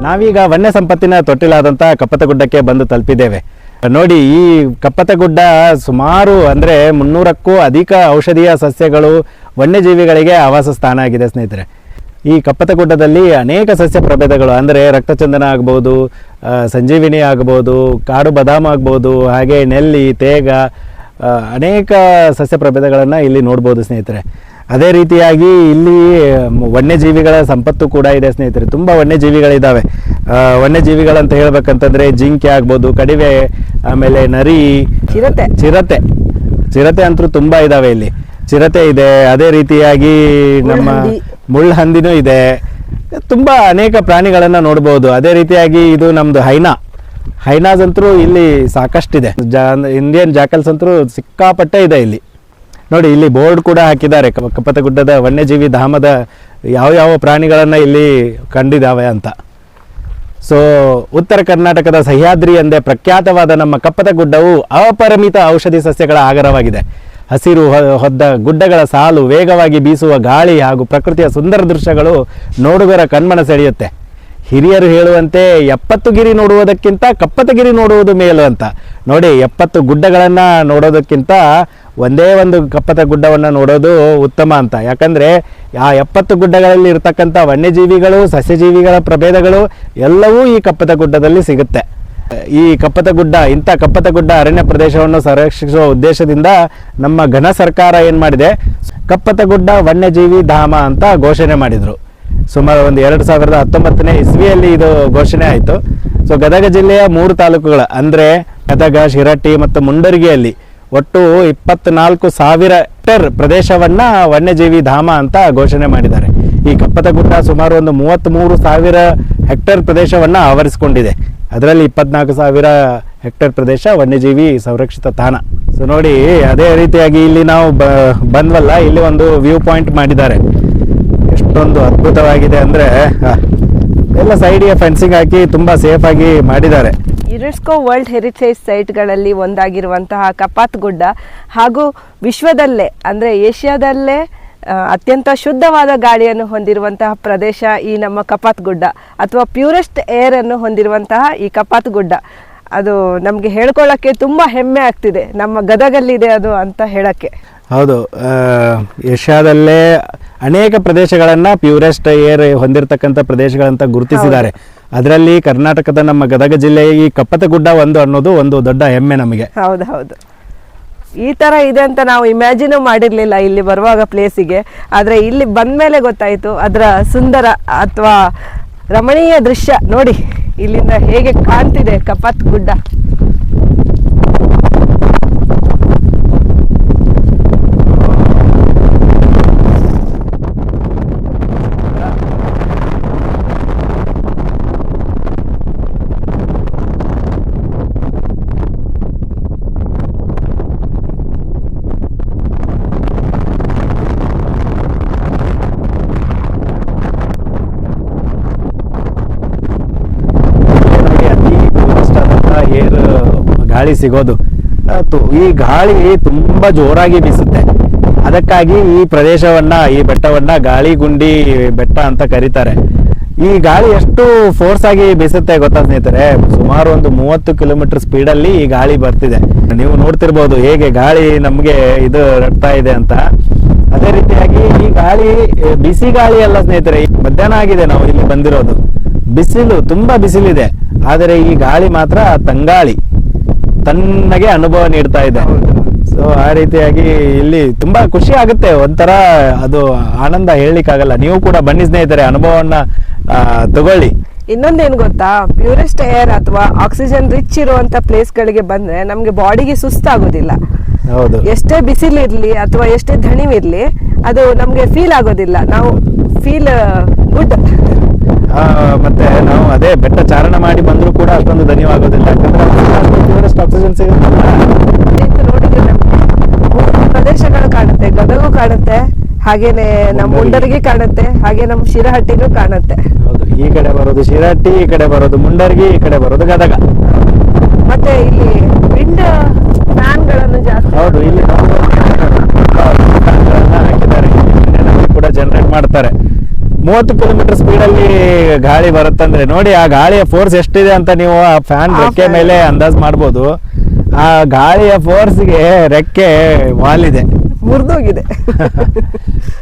ನಾವೀಗ ವನ್ಯ ಸಂಪತ್ತಿನ ತೊಟ್ಟಿಲಾದಂಥ ಕಪ್ಪತ್ತಗುಡ್ಡಕ್ಕೆ ಬಂದು ತಲುಪಿದ್ದೇವೆ. ನೋಡಿ, ಈ ಕಪ್ಪತ್ತಗುಡ್ಡ ಸುಮಾರು ಅಂದರೆ 300ಕ್ಕೂ ಅಧಿಕ ಔಷಧೀಯ ಸಸ್ಯಗಳು ವನ್ಯಜೀವಿಗಳಿಗೆ ಆವಾಸ ಸ್ಥಾನ ಆಗಿದೆ ಸ್ನೇಹಿತರೆ. ಈ ಕಪ್ಪತ್ತಗುಡ್ಡದಲ್ಲಿ ಅನೇಕ ಸಸ್ಯ ಪ್ರಭೇದಗಳು ಅಂದರೆ ರಕ್ತಚಂದನ ಆಗ್ಬೋದು, ಸಂಜೀವಿನಿ ಆಗ್ಬೋದು, ಕಾಡು ಬದಾಮ ಆಗ್ಬೋದು, ಹಾಗೆ ನೆಲ್ಲಿ, ತೇಗ, ಅನೇಕ ಸಸ್ಯ ಪ್ರಭೇದಗಳನ್ನು ಇಲ್ಲಿ ನೋಡ್ಬೋದು ಸ್ನೇಹಿತರೆ. ಅದೇ ರೀತಿಯಾಗಿ ಇಲ್ಲಿ ವನ್ಯಜೀವಿಗಳ ಸಂಪತ್ತು ಕೂಡ ಇದೆ ಸ್ನೇಹಿತರೆ. ತುಂಬ ವನ್ಯಜೀವಿಗಳಿದ್ದಾವೆ. ವನ್ಯಜೀವಿಗಳಂತ ಹೇಳ್ಬೇಕಂತಂದರೆ ಜಿಂಕೆ ಆಗ್ಬೋದು, ಕಡಿವೆ, ಆಮೇಲೆ ನರಿ, ಚಿರತೆ ಅಂತೂ ತುಂಬ ಇದ್ದಾವೆ ಇಲ್ಲಿ. ಚಿರತೆ ಇದೆ, ಅದೇ ರೀತಿಯಾಗಿ ನಮ್ಮ ಮುಳ್ಳುಹಂದಿನೂ ಇದೆ. ತುಂಬ ಅನೇಕ ಪ್ರಾಣಿಗಳನ್ನು ನೋಡ್ಬೋದು. ಅದೇ ರೀತಿಯಾಗಿ ಇದು ನಮ್ಮದು ಹೈನಾಸ್ ಅಂತೂ ಇಲ್ಲಿ ಸಾಕಷ್ಟಿದೆ. ಇಂಡಿಯನ್ ಜಾಕಲ್ಸ್ ಅಂತೂ ಸಿಕ್ಕಾಪಟ್ಟೆ ಇದೆ ಇಲ್ಲಿ. ನೋಡಿ, ಇಲ್ಲಿ ಬೋರ್ಡ್ ಕೂಡ ಹಾಕಿದ್ದಾರೆ, ಕಪ್ಪತ್ತಗುಡ್ಡದ ವನ್ಯಜೀವಿ ಧಾಮದ ಯಾವ ಪ್ರಾಣಿಗಳನ್ನು ಇಲ್ಲಿ ಕಂಡಿದ್ದಾವೆ ಅಂತ. ಸೊ ಉತ್ತರ ಕರ್ನಾಟಕದ ಸಹ್ಯಾದ್ರಿ ಎಂದೇ ಪ್ರಖ್ಯಾತವಾದ ನಮ್ಮ ಕಪ್ಪತ್ತಗುಡ್ಡವು ಅಪರಿಮಿತ ಔಷಧಿ ಸಸ್ಯಗಳ ಆಗರವಾಗಿದೆ. ಹಸಿರು ಹೊದ್ದ ಗುಡ್ಡಗಳ ಸಾಲು, ವೇಗವಾಗಿ ಬೀಸುವ ಗಾಳಿ ಹಾಗೂ ಪ್ರಕೃತಿಯ ಸುಂದರ ದೃಶ್ಯಗಳು ನೋಡುಗರ ಕಣ್ಮನ ಸೆಳೆಯುತ್ತೆ. ಹಿರಿಯರು ಹೇಳುವಂತೆ 70 ಗಿರಿ ನೋಡುವುದಕ್ಕಿಂತ ಕಪ್ಪತ್ತಗಿರಿ ನೋಡುವುದು ಮೇಲು ಅಂತ. ನೋಡಿ, 70 ಗುಡ್ಡಗಳನ್ನು ನೋಡೋದಕ್ಕಿಂತ ಒಂದೇ ಒಂದು ಕಪ್ಪತ್ತ ಗುಡ್ಡವನ್ನು ನೋಡೋದು ಉತ್ತಮ ಅಂತ. ಯಾಕಂದರೆ ಆ 70 ಗುಡ್ಡಗಳಲ್ಲಿ ಇರತಕ್ಕಂಥ ವನ್ಯಜೀವಿಗಳು, ಸಸ್ಯಜೀವಿಗಳ ಪ್ರಭೇದಗಳು ಎಲ್ಲವೂ ಈ ಕಪ್ಪತ್ತ ಗುಡ್ಡದಲ್ಲಿ ಸಿಗುತ್ತೆ. ಈ ಇಂಥ ಕಪ್ಪತ್ತ ಗುಡ್ಡ ಅರಣ್ಯ ಪ್ರದೇಶವನ್ನು ಸಂರಕ್ಷಿಸುವ ಉದ್ದೇಶದಿಂದ ನಮ್ಮ ಘನ ಸರ್ಕಾರ ಏನು ಮಾಡಿದೆ, ಕಪ್ಪತ್ತ ಗುಡ್ಡ ವನ್ಯಜೀವಿ ಧಾಮ ಅಂತ ಘೋಷಣೆ ಮಾಡಿದರು. ಸುಮಾರು ಒಂದು 2019ನೇ ಇಸ್ವಿಯಲ್ಲಿ ಇದು ಘೋಷಣೆ ಆಯಿತು. ಸೊ ಗದಗ ಜಿಲ್ಲೆಯ 3 ತಾಲೂಕುಗಳ ಅಂದರೆ ಗದಗ, ಶಿರಟ್ಟಿ ಮತ್ತು ಮುಂಡರಗಿಯಲ್ಲಿ ಒಟ್ಟು 24,000 ಹೆಕ್ಟೇರ್ ಪ್ರದೇಶವನ್ನು ವನ್ಯಜೀವಿ ಧಾಮ ಅಂತ ಘೋಷಣೆ ಮಾಡಿದ್ದಾರೆ. ಈ ಕಪ್ಪತ್ತಗುಡ್ಡ ಸುಮಾರು ಒಂದು 33,000 ಹೆಕ್ಟೇರ್ ಪ್ರದೇಶವನ್ನು ಆವರಿಸಿಕೊಂಡಿದೆ. ಅದರಲ್ಲಿ 24,000 ಹೆಕ್ಟೇರ್ ಪ್ರದೇಶ ವನ್ಯಜೀವಿ ಸಂರಕ್ಷಿತ ತಾಣ. ಸೊ ನೋಡಿ, ಅದೇ ರೀತಿಯಾಗಿ ಇಲ್ಲಿ ನಾವು ಬಂದ್ವಲ್ಲ, ಇಲ್ಲಿ ಒಂದು ವ್ಯೂ ಪಾಯಿಂಟ್ ಮಾಡಿದ್ದಾರೆ. ಎಷ್ಟೊಂದು ಅದ್ಭುತವಾಗಿದೆ ಅಂದರೆ ಎಲ್ಲ ಸೈಡ್ಗೆ ಫೆನ್ಸಿಂಗ್ ಹಾಕಿ ತುಂಬ ಸೇಫಾಗಿ ಮಾಡಿದ್ದಾರೆ. ಯುನೆಸ್ಕೋ ವರ್ಲ್ಡ್ ಹೆರಿಟೇಜ್ ಸೈಟ್ಗಳಲ್ಲಿ ಒಂದಾಗಿರುವಂತಹ ಕಪ್ಪತ್ತಗುಡ್ಡ ಹಾಗೂ ವಿಶ್ವದಲ್ಲೇ ಅಂದರೆ ಏಷ್ಯಾದಲ್ಲೇ ಅತ್ಯಂತ ಶುದ್ಧವಾದ ಗಾಳಿಯನ್ನು ಹೊಂದಿರುವಂತಹ ಪ್ರದೇಶ ಈ ನಮ್ಮ ಕಪ್ಪತ್ತಗುಡ್ಡ, ಅಥವಾ ಪ್ಯೂರೆಸ್ಟ್ ಏರ್ ಅನ್ನು ಹೊಂದಿರುವಂತಹ ಈ ಕಪ್ಪತ್ತಗುಡ್ಡ. ಅದು ನಮಗೆ ಹೇಳ್ಕೊಳ್ಳೋಕ್ಕೆ ತುಂಬ ಹೆಮ್ಮೆ ಆಗ್ತಿದೆ, ನಮ್ಮ ಗದಗಲ್ಲಿದೆ ಅದು ಅಂತ ಹೇಳೋಕ್ಕೆ. ಹೌದು, ಏಷ್ಯಾದಲ್ಲೇ ಅನೇಕ ಪ್ರದೇಶಗಳನ್ನು ಪ್ಯೂರೆಸ್ಟ್ ಏರ್ ಹೊಂದಿರತಕ್ಕಂಥ ಪ್ರದೇಶಗಳಂತ ಗುರುತಿಸಿದ್ದಾರೆ. ಅದರಲ್ಲಿ ಕರ್ನಾಟಕದ ನಮ್ಮ ಗದಗ ಜಿಲ್ಲೆಯ ಈ ಕಪ್ಪತ್ತಗುಡ್ಡ ಅನ್ನೋದು ಒಂದು ದೊಡ್ಡ ಹೆಮ್ಮೆ ನಮಗೆ. ಹೌದು, ಈ ಥರ ಇದೆ ಅಂತ ನಾವು ಇಮ್ಯಾಜಿನ್ ಮಾಡಿರಲಿಲ್ಲ ಇಲ್ಲಿ ಬರುವಾಗ ಪ್ಲೇಸಿಗೆ. ಆದರೆ ಇಲ್ಲಿ ಬಂದ ಮೇಲೆ ಗೊತ್ತಾಯಿತು ಅದರ ಸುಂದರ ಅಥವಾ ರಮಣೀಯ ದೃಶ್ಯ. ನೋಡಿ, ಇಲ್ಲಿಂದ ಹೇಗೆ ಕಾಣ್ತಿದೆ ಕಪ್ಪತ್ತಗುಡ್ಡ. ಗಾಳಿ ಸಿಗೋದು, ಈ ಗಾಳಿ ತುಂಬ ಜೋರಾಗಿ ಬೀಸುತ್ತೆ. ಅದಕ್ಕಾಗಿ ಈ ಪ್ರದೇಶವನ್ನ, ಈ ಬೆಟ್ಟವನ್ನ ಗಾಳಿಗುಂಡಿ ಬೆಟ್ಟ ಅಂತ ಕರೀತಾರೆ. ಈ ಗಾಳಿ ಎಷ್ಟು ಫೋರ್ಸ್ ಆಗಿ ಬೀಸುತ್ತೆ ಗೊತ್ತಾ ಸ್ನೇಹಿತರೆ, ಸುಮಾರು ಒಂದು 30 ಕಿಲೋಮೀಟರ್ ಸ್ಪೀಡಲ್ಲಿ ಈ ಗಾಳಿ ಬರ್ತಿದೆ. ನೀವು ನೋಡ್ತಿರ್ಬೋದು ಹೇಗೆ ಗಾಳಿ ನಮಗೆ ಇದು ರಟ್ತಾ ಇದೆ ಅಂತ. ಅದೇ ರೀತಿಯಾಗಿ ಈ ಗಾಳಿ ಬಿಸಿ ಗಾಳಿ ಅಲ್ಲ ಸ್ನೇಹಿತರೆ. ಮಧ್ಯಾಹ್ನ ಆಗಿದೆ ನಾವು ಇಲ್ಲಿ ಬಂದಿರೋದು, ಬಿಸಿಲು ತುಂಬಾ ಬಿಸಿಲಿದೆ, ಆದರೆ ಈ ಗಾಳಿ ಮಾತ್ರ ತಂಗಾಳಿ, ತಣ್ಣಗೆ ಅನುಭವ ನೀಡ್ತಾ ಇದೆ. ಸೊ ಆ ರೀತಿಯಾಗಿ ಇಲ್ಲಿ ತುಂಬಾ ಖುಷಿ ಆಗುತ್ತೆ, ಒಂಥರ ಅದು ಆನಂದ ಹೇಳಲಿಕ್ಕಾಗಲ್ಲ. ನೀವು ಕೂಡ ಬನ್ನಿ ಸ್ನೇಹಿತರೆ, ಅನುಭವವನ್ನ ತಗೊಳ್ಳಿ. ಇನ್ನೊಂದೇನು ಗೊತ್ತಾ, ಪ್ಯೂರೆಸ್ಟ್ ಏರ್ ಅಥವಾ ಆಕ್ಸಿಜನ್ ರಿಚ್ ಇರುವಂತ ಪ್ಲೇಸ್ ಗಳಿಗೆ ಬಂದ್ರೆ ನಮ್ಗೆ ಬಾಡಿಗೆ ಸುಸ್ತಾಗೋದಿಲ್ಲ. ಹೌದು, ಎಷ್ಟೇ ಬಿಸಿಲಿರ್ಲಿ ಅಥವಾ ಎಷ್ಟೇ ದಣಿವಿರ್ಲಿ ಅದು ನಮ್ಗೆ ಫೀಲ್ ಆಗೋದಿಲ್ಲ. ನಾವು ಫೀಲ್ ಗುಡ್. ಮತ್ತೆ ನಾವು ಅದೇ ಬೆಟ್ಟ ಚಾರಣ ಮಾಡಿ ಬಂದ್ರು ಕೂಡ ಅಷ್ಟೊಂದು ಧನ್ಯವಾಗೋದಿಲ್ಲ, ಯಾಕಂದ್ರೆ ಪ್ಯೂರೆಸ್ಟ್ ಆಕ್ಸಿಜನ್ ಸಿಗುತ್ತಲ್ಲ. ನೋಡಿದ್ರೆ ನಮ್ಗೆ ಪ್ರದೇಶಗಳು ಕಾಣುತ್ತೆ, ಗದಗು ಕಾಣುತ್ತೆ, ಹಾಗೇನೆ ನಮ್ಮ ಮುಂಡರ್ಗಿ ಕಾಣುತ್ತೆ, ಹಾಗೆ ನಮ್ಮ ಶಿರಹಟ್ಟಿನೂ ಕಾಣುತ್ತೆ. ಹೌದು, ಈ ಕಡೆ ಬರೋದು ಶಿರಹಟ್ಟಿ, ಈ ಕಡೆ ಬರೋದು ಮುಂಡರ್ಗಿ, ಈ ಕಡೆ ಬರೋದು ಗದಗ. ಮತ್ತೆ ಇಲ್ಲಿ ವಿಂಡ್ ಫ್ಯಾನ್ ಗಳನ್ನು ಜಾಸ್ತಿ. ಹೌದು, ಇಲ್ಲಿ ಹಾಕಿದ್ದಾರೆ, ಕೂಡ ಜನರೇಟ್ ಮಾಡ್ತಾರೆ. 30 ಕಿಲೋಮೀಟರ್ ಸ್ಪೀಡ್ ಅಲ್ಲಿ ಗಾಳಿ ಬರುತ್ತಂದ್ರೆ ನೋಡಿ ಆ ಗಾಳಿಯ ಫೋರ್ಸ್ ಎಷ್ಟಿದೆ ಅಂತ ನೀವು ಆ ಫ್ಯಾನ್ ರೆಕ್ಕೆ ಮೇಲೆ ಅಂದಾಜ್ ಮಾಡ್ಬೋದು. ಆ ಗಾಳಿಯ ಫೋರ್ಸ್ಗೆ ರೆಕ್ಕೆ ವಾಲಿದೆ, ಮುರಿದೋಗಿದೆ.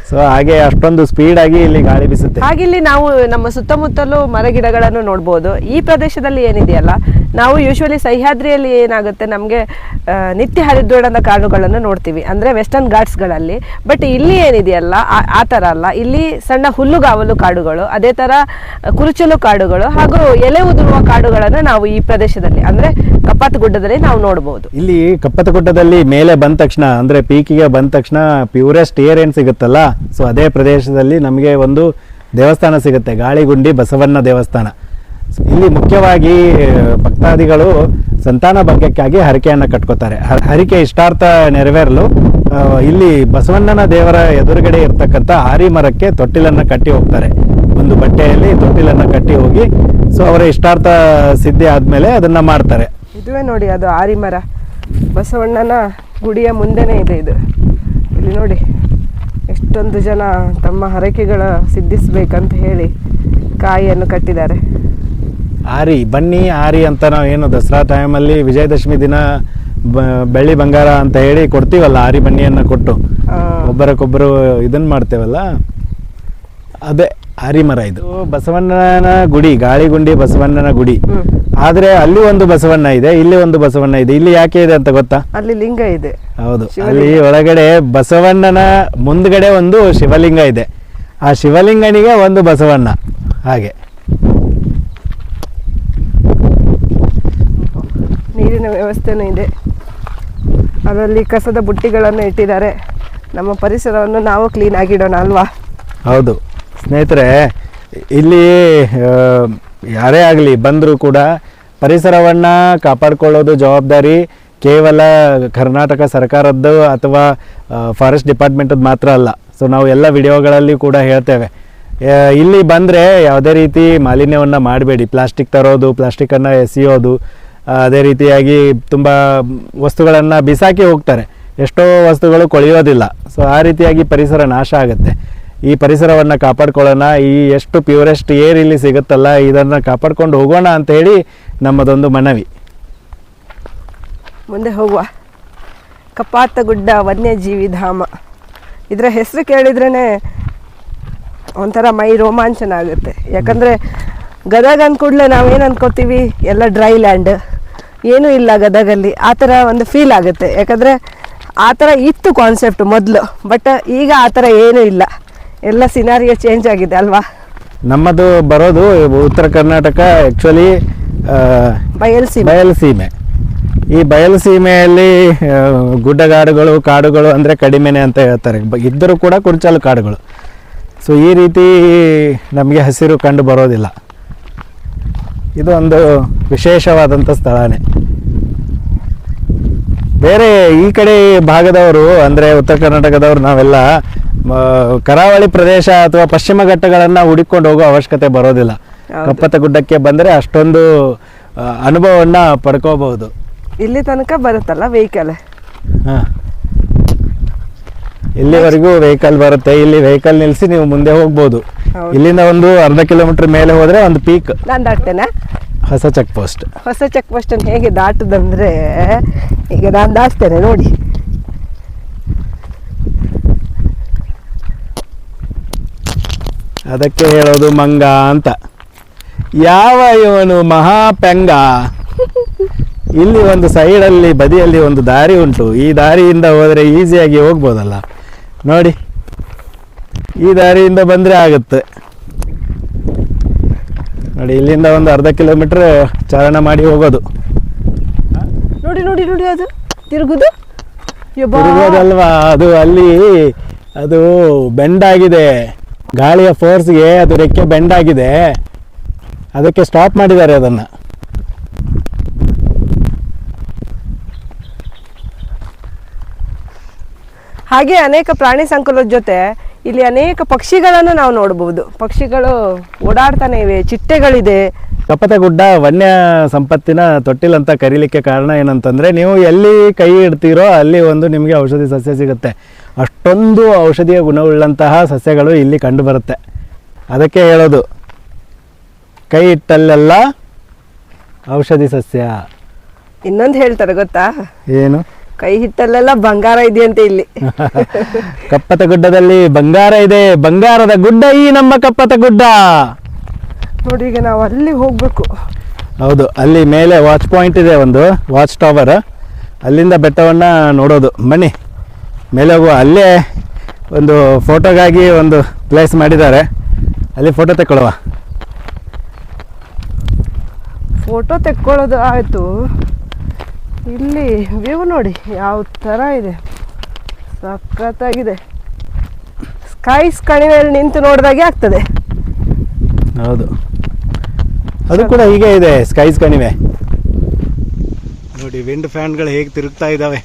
ಸೊ ಹಾಗೆ ಅಷ್ಟೊಂದು ಸ್ಪೀಡ್ ಆಗಿ ಇಲ್ಲಿ ಗಾಳಿ ಬೀಸುತ್ತೆ. ಹಾಗೆ ಇಲ್ಲಿ ನಾವು ನಮ್ಮ ಸುತ್ತಮುತ್ತಲೂ ಮರಗಿಡಗಳನ್ನು ನೋಡ್ಬೋದು. ಈ ಪ್ರದೇಶದಲ್ಲಿ ಏನಿದೆಯಲ್ಲ, ನಾವು ಯೂಶುವಲಿ ಸಹ್ಯಾದ್ರಿಯಲ್ಲಿ ಏನಾಗುತ್ತೆ, ನಮಗೆ ನಿತ್ಯ ಹರಿದ್ವರ್ಣದ ಕಾಡುಗಳನ್ನು ನೋಡ್ತೀವಿ, ಅಂದ್ರೆ ವೆಸ್ಟರ್ನ್ ಘಾಟ್ಸ್ಗಳಲ್ಲಿ. ಬಟ್ ಇಲ್ಲಿ ಏನಿದೆಯಲ್ಲ ಆ ಥರ ಅಲ್ಲ. ಇಲ್ಲಿ ಸಣ್ಣ ಹುಲ್ಲುಗಾವಲು ಕಾಡುಗಳು, ಅದೇ ಥರ ಕುರುಚಲು ಕಾಡುಗಳು ಹಾಗೂ ಎಲೆ ಉದುರುವ ಕಾಡುಗಳನ್ನು ನಾವು ಈ ಪ್ರದೇಶದಲ್ಲಿ ಅಂದ್ರೆ ಕಪಾತ್ ಗುಡ್ಡದಲ್ಲಿ ನಾವು ನೋಡ್ಬೋದು. ಇಲ್ಲಿ ಕಪ್ಪತ್ತ ಗುಡ್ಡದಲ್ಲಿ ಮೇಲೆ ಬಂದ ತಕ್ಷಣ ಅಂದ್ರೆ ಪೀಕಿಗೆ ಬಂದ ತಕ್ಷಣ ಪ್ಯೂರೆಸ್ಟ್ ಏರ್ ಏನ್ ಸಿಗುತ್ತಲ್ಲ, ಸೊ ಅದೇ ಪ್ರದೇಶದಲ್ಲಿ ನಮಗೆ ಒಂದು ದೇವಸ್ಥಾನ ಸಿಗುತ್ತೆ, ಗಾಳಿಗುಂಡಿ ಬಸವಣ್ಣ ದೇವಸ್ಥಾನ. ಇಲ್ಲಿ ಮುಖ್ಯವಾಗಿ ಭಕ್ತಾದಿಗಳು ಸಂತಾನ ಭಾಗ್ಯಕ್ಕಾಗಿ ಹರಕೆಯನ್ನ ಕಟ್ಕೋತಾರೆ. ಹರಕೆ ಇಷ್ಟಾರ್ಥ ನೆರವೇರಲು ಇಲ್ಲಿ ಬಸವಣ್ಣನ ದೇವರ ಎದುರುಗಡೆ ಇರ್ತಕ್ಕಂಥ ಆರಿ ಮರಕ್ಕೆ ತೊಟ್ಟಿಲನ್ನ ಕಟ್ಟಿ ಹೋಗ್ತಾರೆ. ಒಂದು ಬಟ್ಟೆಯಲ್ಲಿ ತೊಟ್ಟಿಲನ್ನ ಕಟ್ಟಿ ಹೋಗಿ, ಸೊ ಅವರ ಇಷ್ಟಾರ್ಥ ಸಿದ್ಧಿ ಆದ್ಮೇಲೆ ಅದನ್ನ ಮಾಡ್ತಾರೆ. ಇದುವೇ ನೋಡಿ, ಅದು ಆರಿ ಮರ ಬಸವಣ್ಣನ ಗುಡಿಯ ಮುಂದೆನೇ ಇದೆ. ಇದು ಇಲ್ಲಿ ನೋಡಿ, ಎಷ್ಟೊಂದು ಜನ ತಮ್ಮ ಹರಕೆಗಳ ಸಿದ್ಧಿಸ್ಬೇಕಂತ ಹೇಳಿ ಕಾಯಿಯನ್ನು ಕಟ್ಟಿದ್ದಾರೆ. ಆರಿ ಬನ್ನಿ, ಆರಿ ಅಂತ ನಾವು ಏನು ದಸರಾ ಟೈಮಲ್ಲಿ ವಿಜಯದಶಮಿ ದಿನ ಬೆಳ್ಳಿ ಬಂಗಾರ ಅಂತ ಹೇಳಿ ಕೊಡ್ತೀವಲ್ಲ, ಆರಿ ಬನ್ನಿಯನ್ನ ಕೊಟ್ಟು ಒಬ್ಬರಕ್ಕೊಬ್ಬರು ಇದನ್ನ ಮಾಡ್ತೇವಲ್ಲ, ಅದೇ ಆರಿ ಮರ. ಇದು ಬಸವಣ್ಣನ ಗುಡಿ, ಗಾಳಿಗುಂಡಿ ಬಸವಣ್ಣನ ಗುಡಿ. ಆದ್ರೆ ಅಲ್ಲಿ ಒಂದು ಬಸವಣ್ಣ ಇದೆ, ಇಲ್ಲಿ ಒಂದು ಬಸವಣ್ಣ ಇದೆ. ಇಲ್ಲಿ ಯಾಕೆ ಇದೆ ಅಂತ ಗೊತ್ತಾ? ಅಲ್ಲಿ ಲಿಂಗ ಇದೆ. ಹೌದು, ಅಲ್ಲಿ ಒಳಗಡೆ ಬಸವಣ್ಣನ ಮುಂದ್ಗಡೆ ಒಂದು ಶಿವಲಿಂಗ ಇದೆ, ಆ ಶಿವಲಿಂಗನಿಗೆ ಒಂದು ಬಸವಣ್ಣ. ಹಾಗೆ ನೀರಿನ ವ್ಯವಸ್ಥೆನೂ ಇದೆ, ಅದರಲ್ಲಿ ಕಸದ ಬುಟ್ಟಿಗಳನ್ನು ಇಟ್ಟಿದ್ದಾರೆ. ನಮ್ಮ ಪರಿಸರವನ್ನು ನಾವು ಕ್ಲೀನ್ ಆಗಿಡೋಣ ಅಲ್ವಾ? ಹೌದು ಸ್ನೇಹಿತರೆ, ಇಲ್ಲಿ ಯಾರೇ ಆಗಲಿ ಬಂದರೂ ಕೂಡ ಪರಿಸರವನ್ನ ಕಾಪಾಡಿಕೊಳ್ಳೋದು ಜವಾಬ್ದಾರಿ ಕೇವಲ ಕರ್ನಾಟಕ ಸರ್ಕಾರದ್ದು ಅಥವಾ ಫಾರೆಸ್ಟ್ ಡಿಪಾರ್ಟ್ಮೆಂಟದ್ದು ಮಾತ್ರ ಅಲ್ಲ. ಸೊ ನಾವು ಎಲ್ಲ ವಿಡಿಯೋಗಳಲ್ಲಿ ಕೂಡ ಹೇಳ್ತೇವೆ, ಇಲ್ಲಿ ಬಂದರೆ ಯಾವುದೇ ರೀತಿ ಮಾಲಿನ್ಯವನ್ನು ಮಾಡಬೇಡಿ. ಪ್ಲಾಸ್ಟಿಕ್ ತರೋದು, ಪ್ಲಾಸ್ಟಿಕ್ಕನ್ನು ಎಸೆಯೋದು, ಅದೇ ರೀತಿಯಾಗಿ ತುಂಬ ವಸ್ತುಗಳನ್ನು ಬಿಸಾಕಿ ಹೋಗ್ತಾರೆ, ಎಷ್ಟೋ ವಸ್ತುಗಳು ಕೊಳೆಯೋದಿಲ್ಲ. ಸೊ ಆ ರೀತಿಯಾಗಿ ಪರಿಸರ ನಾಶ ಆಗುತ್ತೆ. ಈ ಪರಿಸರವನ್ನು ಕಾಪಾಡ್ಕೊಳ್ಳೋಣ, ಈ ಎಷ್ಟು ಪ್ಯೂರೆಸ್ಟ್ ಏರ್ ಇಲ್ಲಿ ಸಿಗುತ್ತಲ್ಲ, ಇದನ್ನು ಕಾಪಾಡ್ಕೊಂಡು ಹೋಗೋಣ ಅಂತ ಹೇಳಿ ನಮ್ಮದೊಂದು ಮನವಿ. ಮುಂದೆ ಹೋಗುವ. ಕಪಾತಗುಡ್ಡ ವನ್ಯಜೀವಿ ಧಾಮ, ಇದರ ಹೆಸರು ಕೇಳಿದ್ರೇ ಒಂಥರ ಮೈ ರೋಮಾಂಚನ ಆಗುತ್ತೆ. ಯಾಕಂದರೆ ಗದಗ ಅಂದ್ಕೂಡ್ಲೆ ನಾವೇನು ಅನ್ಕೋತೀವಿ, ಎಲ್ಲ ಡ್ರೈ ಲ್ಯಾಂಡ್, ಏನೂ ಇಲ್ಲ ಗದಗಲ್ಲಿ, ಆ ಥರ ಒಂದು ಫೀಲ್ ಆಗುತ್ತೆ. ಯಾಕಂದರೆ ಆ ಥರ ಇತ್ತು ಕಾನ್ಸೆಪ್ಟ್ ಮೊದಲು, ಬಟ್ ಈಗ ಆ ಥರ ಏನೂ ಇಲ್ಲ, ಎಲ್ಲ ಸಿನಾರಿಯೋ ಚೇಂಜ್ ಆಗಿದೆ ಅಲ್ವಾ? ನಮ್ಮದು ಬರೋದು ಉತ್ತರ ಕರ್ನಾಟಕ, ಆ್ಯಕ್ಚುಲಿ ಬಯಲುಸೀಮೆ. ಈ ಬಯಲುಸೀಮೆಯಲ್ಲಿ ಗುಡ್ಡಗಾಡುಗಳು, ಕಾಡುಗಳು ಅಂದರೆ ಕಡಿಮೆನೆ ಅಂತ ಹೇಳ್ತಾರೆ, ಇದ್ದರೂ ಕೂಡ ಕುರುಚಲು ಕಾಡುಗಳು. ಸೊ ಈ ರೀತಿ ನಮಗೆ ಹಸಿರು ಕಂಡು ಬರೋದಿಲ್ಲ. ಇದು ಒಂದು ವಿಶೇಷವಾದಂಥ ಸ್ಥಳನೇ. ಬೇರೆ ಈ ಕಡೆ ಭಾಗದವರು ಅಂದರೆ ಉತ್ತರ ಕರ್ನಾಟಕದವರು ನಾವೆಲ್ಲ ಕರಾವಳಿ ಪ್ರದೇಶ ಅಥವಾ ಪಶ್ಚಿಮ ಘಟ್ಟಗಳನ್ನು ಹುಡುಕೊಂಡು ಹೋಗೋ ಅವಶ್ಯಕತೆ ಬರೋದಿಲ್ಲ. ಕಪ್ಪತ್ತ ಗುಡ್ಡಕ್ಕೆ ಬಂದರೆ ಅಷ್ಟೊಂದು ಅನುಭವವನ್ನು ಪಡ್ಕೋಬಹುದು. ಇಲ್ಲಿ ತನಕ ಬರುತ್ತಲ್ಲ ವೆಹಿಕಲ್, ಇಲ್ಲಿವರೆಗೂ ವೆಹಿಕಲ್ ಬರುತ್ತೆ. ಇಲ್ಲಿ ವೆಹಿಕಲ್ ನಿಲ್ಲಿಸಿ ನೀವು ಮುಂದೆ ಹೋಗ್ಬೋದು. ಇಲ್ಲಿಂದ ಒಂದು ಅರ್ಧ ಕಿಲೋಮೀಟರ್ ಮೇಲೆ ಹೋದ್ರೆ ಒಂದು ಪೀಕ್. ನಾನು ದಾಟ್ತೇನೆ. ಹೊಸ ಚೆಕ್ ಪೋಸ್ಟ್. ಹೊಸ ಚೆಕ್ ಪೋಸ್ಟ್ ಅನ್ನು ಹೇಗೆ ದಾಟುದಂದ್ರೆ, ಈಗ ನಾನು ದಾಟ್ತೇನೆ ನೋಡಿ. ಅದಕ್ಕೆ ಹೇಳೋದು ಮಂಗ ಅಂತ. ಯಾವ ಇವನು ಮಹಾಪೆಂಗ. ಇಲ್ಲಿ ಒಂದು ಸೈಡಲ್ಲಿ ಬದಿಯಲ್ಲಿ ಒಂದು ದಾರಿ ಉಂಟು, ಈ ದಾರಿಯಿಂದ ಹೋದರೆ ಈಸಿಯಾಗಿ ಹೋಗ್ಬೋದಲ್ಲ. ನೋಡಿ, ಈ ದಾರಿಯಿಂದ ಬಂದರೆ ಆಗುತ್ತೆ. ನೋಡಿ, ಇಲ್ಲಿಂದ ಒಂದು ಅರ್ಧ ಕಿಲೋಮೀಟ್ರ್ ಚಾರಣ ಮಾಡಿ ಹೋಗೋದು. ನೋಡಿ ನೋಡಿ ನೋಡಿ, ಅದು ತಿರುಗುದು. ತಿರುಗೋದಲ್ವಾ, ಅದು ಅಲ್ಲಿ ಅದು ಬೆಂಡ್ ಆಗಿದೆ. ಗಾಳಿಯ ಫೋರ್ಸ್ಗೆ ಅದು ರೆಕ್ಕೆ ಬೆಂಡ್ ಆಗಿದೆ, ಅದಕ್ಕೆ ಸ್ಟಾಪ್ ಮಾಡಿದ್ದಾರೆ ಅದನ್ನು. ಹಾಗೆ ಅನೇಕ ಪ್ರಾಣಿ ಸಂಕುಲದ ಜೊತೆ ಇಲ್ಲಿ ಅನೇಕ ಪಕ್ಷಿಗಳನ್ನು ನಾವು ನೋಡಬಹುದು. ಪಕ್ಷಿಗಳು ಓಡಾಡ್ತಾನೆ ಇವೆ, ಚಿಟ್ಟೆಗಳಿದೆ. ಕಪ್ಪತಗುಡ್ಡ ವನ್ಯ ಸಂಪತ್ತಿನ ತೊಟ್ಟಿಲ್ ಅಂತ ಕರೀಲಿಕ್ಕೆ ಕಾರಣ ಏನಂತಂದರೆ, ನೀವು ಎಲ್ಲಿ ಕೈ ಇಡ್ತೀರೋ ಅಲ್ಲಿ ಒಂದು ನಿಮಗೆ ಔಷಧಿ ಸಸ್ಯ ಸಿಗುತ್ತೆ. ಅಷ್ಟೊಂದು ಔಷಧೀಯ ಗುಣವುಳ್ಳಂತಹ ಸಸ್ಯಗಳು ಇಲ್ಲಿ ಕಂಡು ಬರುತ್ತೆ. ಅದಕ್ಕೆ ಹೇಳೋದು, ಕೈ ಇಟ್ಟಲ್ಲೆಲ್ಲ ಔಷಧಿ ಸಸ್ಯ. ಇನ್ನೊಂದು ಹೇಳ್ತಾರೆ ಗೊತ್ತಾ? ಏನು? ಕೈ ಹಿಟ್ಟಲ್ಲೆಲ್ಲ ಬಂಗಾರ ಇದೆಯಂತೆ ಇಲ್ಲಿ. ಕಪ್ಪತಗುಡ್ಡದಲ್ಲಿ ಬಂಗಾರ ಇದೆ. ಬಂಗಾರದ ಗುಡ್ಡ ಈ ನಮ್ಮ ಕಪ್ಪತಗುಡ್ಡ. ನೋಡಿ, ಈಗ ನಾವು ಅಲ್ಲಿ ಹೋಗ್ಬೇಕು. ಹೌದು, ಅಲ್ಲಿ ಮೇಲೆ ವಾಚ್ ಪಾಯಿಂಟ್ ಇದೆ, ಒಂದು ವಾಚ್ ಟವರ್. ಅಲ್ಲಿಂದ ಬೆಟ್ಟವನ್ನು ನೋಡೋದು. ಬನ್ನಿ ಮೇಲೆ ಹೋಗುವ. ಅಲ್ಲೇ ಒಂದು ಫೋಟೋಗಾಗಿ ಒಂದು ಪ್ಲೇಸ್ ಮಾಡಿದ್ದಾರೆ, ಅಲ್ಲಿ ಫೋಟೋ ತೆಕ್ಕೊಳ್ಳುವ. ಫೋಟೋ ತೆಕ್ಕೊಳ್ಳೋದು ಆಯಿತು. ಇಲ್ಲಿ ವ್ಯೂ ನೋಡಿ ಯಾವ ಥರ ಇದೆ, ಸಖತ್ತಾಗಿದೆ. ಸ್ಕೈಸ್ ಕಣಿವೆಯಲ್ಲಿ ನಿಂತು ನೋಡಿದಾಗೆ ಆಗ್ತದೆ. ಹೌದು, ಅದು ಕೂಡ ಹೀಗೆ ಇದೆ, ಸ್ಕೈಸ್ ಕಣಿವೆ. ನೋಡಿ, ವಿಂಡ್ ಫ್ಯಾನ್ಗಳು ಹೇಗೆ ತಿರುಗ್ತಾ ಇದ್ದಾವೆ.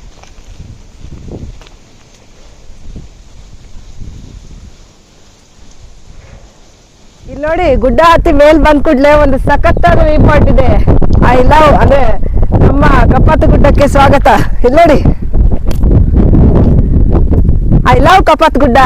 ಇಲ್ಲಿ ನೋಡಿ, ಗುಡ್ಡ ಹತ್ತಿ ಮೇಲ್ ಬಂದ್ ಕೂಡ್ಲೆ ಒಂದು ಸಖತ್ತಾದ ವ್ಯೂ ಪಾಯಿಂಟ್ ಇದೆ. ಐ ಲವ್, ಅಂದ್ರೆ ನಮ್ಮ ಕಪ್ಪತ್ತ ಗುಡ್ಡಕ್ಕೆ ಸ್ವಾಗತ. ಇಲ್ಲಿ ನೋಡಿ, ಐ ಲವ್ ಕಪ್ಪತ್ತ ಗುಡ್ಡ.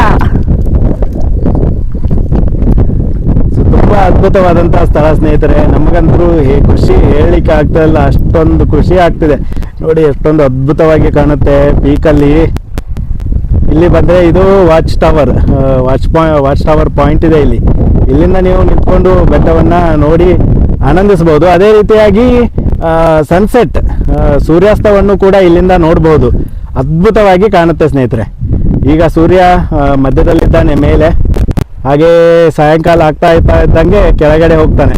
ತುಂಬಾ ಅದ್ಭುತವಾದಂತಹ ಸ್ಥಳ ಸ್ನೇಹಿತರೆ. ನಮಗಂತರೂ ಖುಷಿ ಹೇಳಲಿಕ್ಕೆ ಆಗ್ತಾ ಇಲ್ಲ, ಅಷ್ಟೊಂದು ಖುಷಿ ಆಗ್ತಿದೆ. ನೋಡಿ, ಎಷ್ಟೊಂದು ಅದ್ಭುತವಾಗಿ ಕಾಣುತ್ತೆ ಪೀಕಲ್ಲಿ. ಇಲ್ಲಿ ಬಂದರೆ ಇದು watch tower, watch tower point ಇದೆ ಇಲ್ಲಿ. ಇಲ್ಲಿಂದ ನೀವು ನಿಂತ್ಕೊಂಡು ಬೆಟ್ಟವನ್ನು ನೋಡಿ ಆನಂದಿಸ್ಬೋದು. ಅದೇ ರೀತಿಯಾಗಿ ಸನ್ಸೆಟ್, ಸೂರ್ಯಾಸ್ತವನ್ನು ಕೂಡ ಇಲ್ಲಿಂದ ನೋಡ್ಬೋದು. ಅದ್ಭುತವಾಗಿ ಕಾಣುತ್ತೆ ಸ್ನೇಹಿತರೆ. ಈಗ ಸೂರ್ಯ ಮಧ್ಯದಲ್ಲಿದ್ದಾನೆ ಮೇಲೆ, ಹಾಗೆ ಸಾಯಂಕಾಲ ಆಗ್ತಾ ಇದ್ದಂಗೆ ಕೆಳಗಡೆ ಹೋಗ್ತಾನೆ.